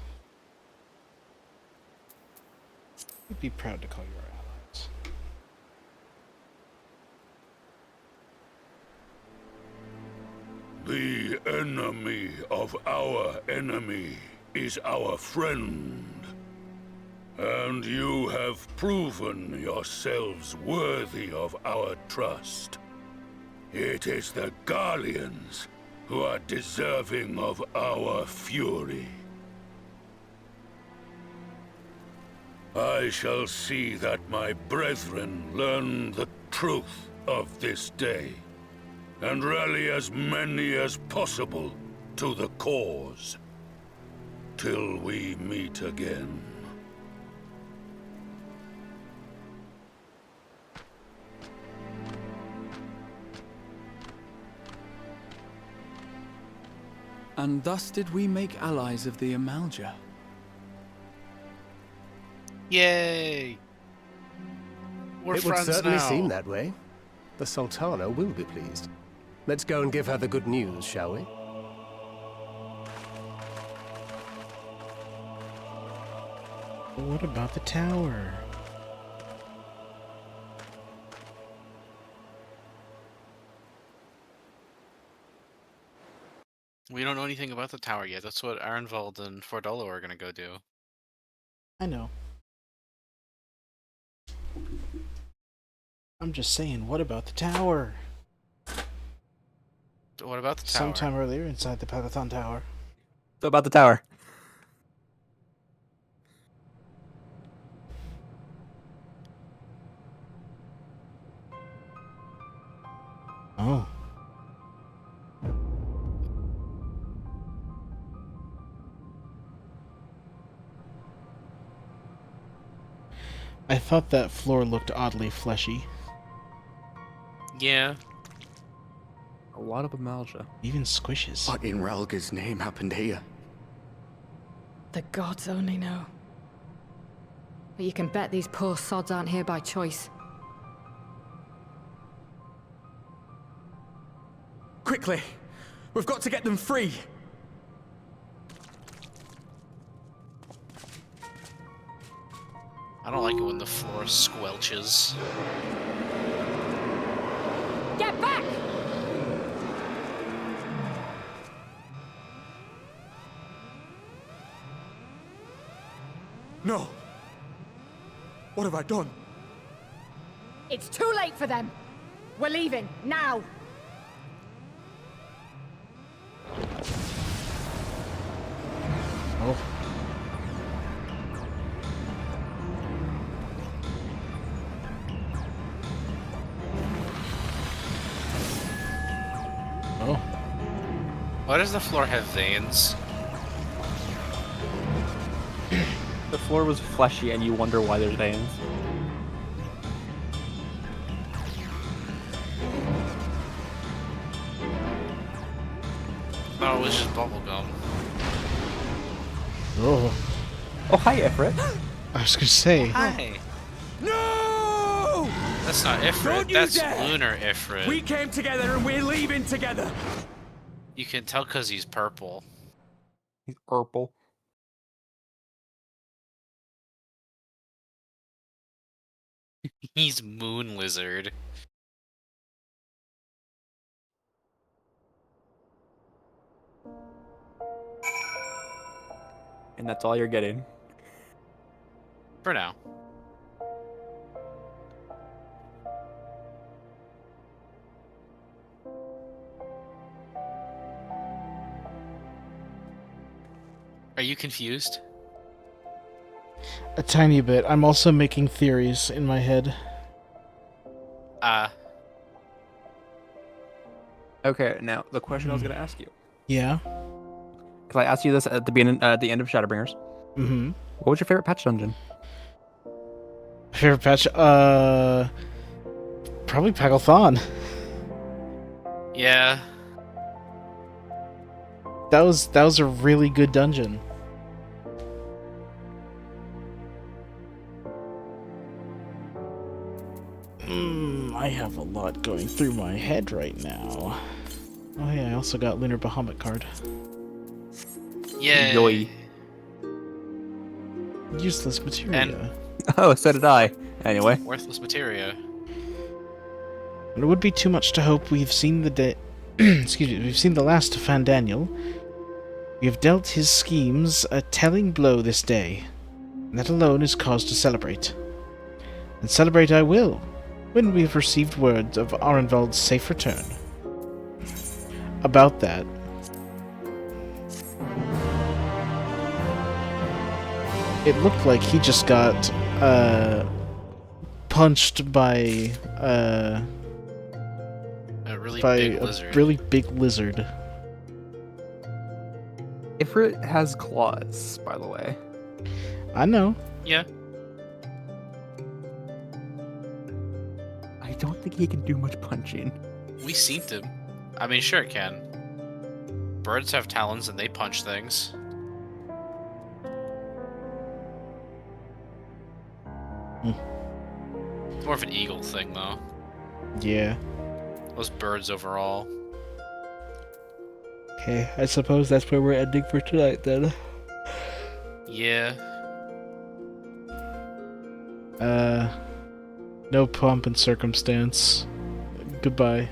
We'd be proud to call you our allies. The enemy of our enemy is our friend. And you have proven yourselves worthy of our trust. It is the Garleans who are deserving of our fury. I shall see that my brethren learn the truth of this day, and rally as many as possible to the cause, till we meet again. And thus did we make allies of the Amalja. Yay! We're It would friends certainly now. seem that way. The Sultana will be pleased. Let's go and give her the good news, shall we? But what about the tower? We don't know anything about the tower yet. That's what Arenvald and Fordolo are gonna go do. I know. I'm just saying, what about the tower? What about the tower? Sometime earlier inside the Palathon Tower. So about the tower. Oh. I thought that floor looked oddly fleshy. Yeah. A lot of Amalja. Even squishes. What in Relga's name happened here? The gods only know. But you can bet these poor sods aren't here by choice. Quickly! We've got to get them free! I don't like it when the floor squelches. Get back! No! What have I done? It's too late for them. We're leaving, now! Oh. Oh. Why does the floor have veins? The floor was fleshy, and you wonder why there's veins. No, it was just bubblegum. Oh. Oh, hi, Ifrit. I was gonna say. Hi. No! That's not Ifrit. Don't you That's dare! Lunar Ifrit. We came together and we're leaving together. You can tell because he's purple. He's purple. He's Moon Lizard. And that's all you're getting. For now. Are you confused? A tiny bit. I'm also making theories in my head. Okay, now the question I was going to ask you. Yeah. Because I asked you this at the beginning, at the end of Shadowbringers. Mm-hmm. What was your favorite patch dungeon? Favorite patch? Probably Pagalthon. Yeah. That was a really good dungeon. I have a lot going through my head right now. Oh yeah, I also got Lunar Bahamut card. Yeah. Yoy. Useless materia. Oh, so did I. Anyway. Worthless materia. It would be too much to hope we've seen the excuse me, we've seen the last of Fandaniel. We have dealt his schemes a telling blow this day. And that alone is cause to celebrate. And celebrate I will, when we have received word of Arenvald's safe return. About that, it looked like he just got punched by a really big lizard. Really big lizard. Ifrit has claws, by the way. I know. Yeah. I don't think he can do much punching. We seen him. I mean, sure it can. Birds have talons and they punch things. It's more of an eagle thing, though. Yeah. Those birds overall. Okay, I suppose that's where we're ending for tonight then. Yeah. No pomp and circumstance. Goodbye.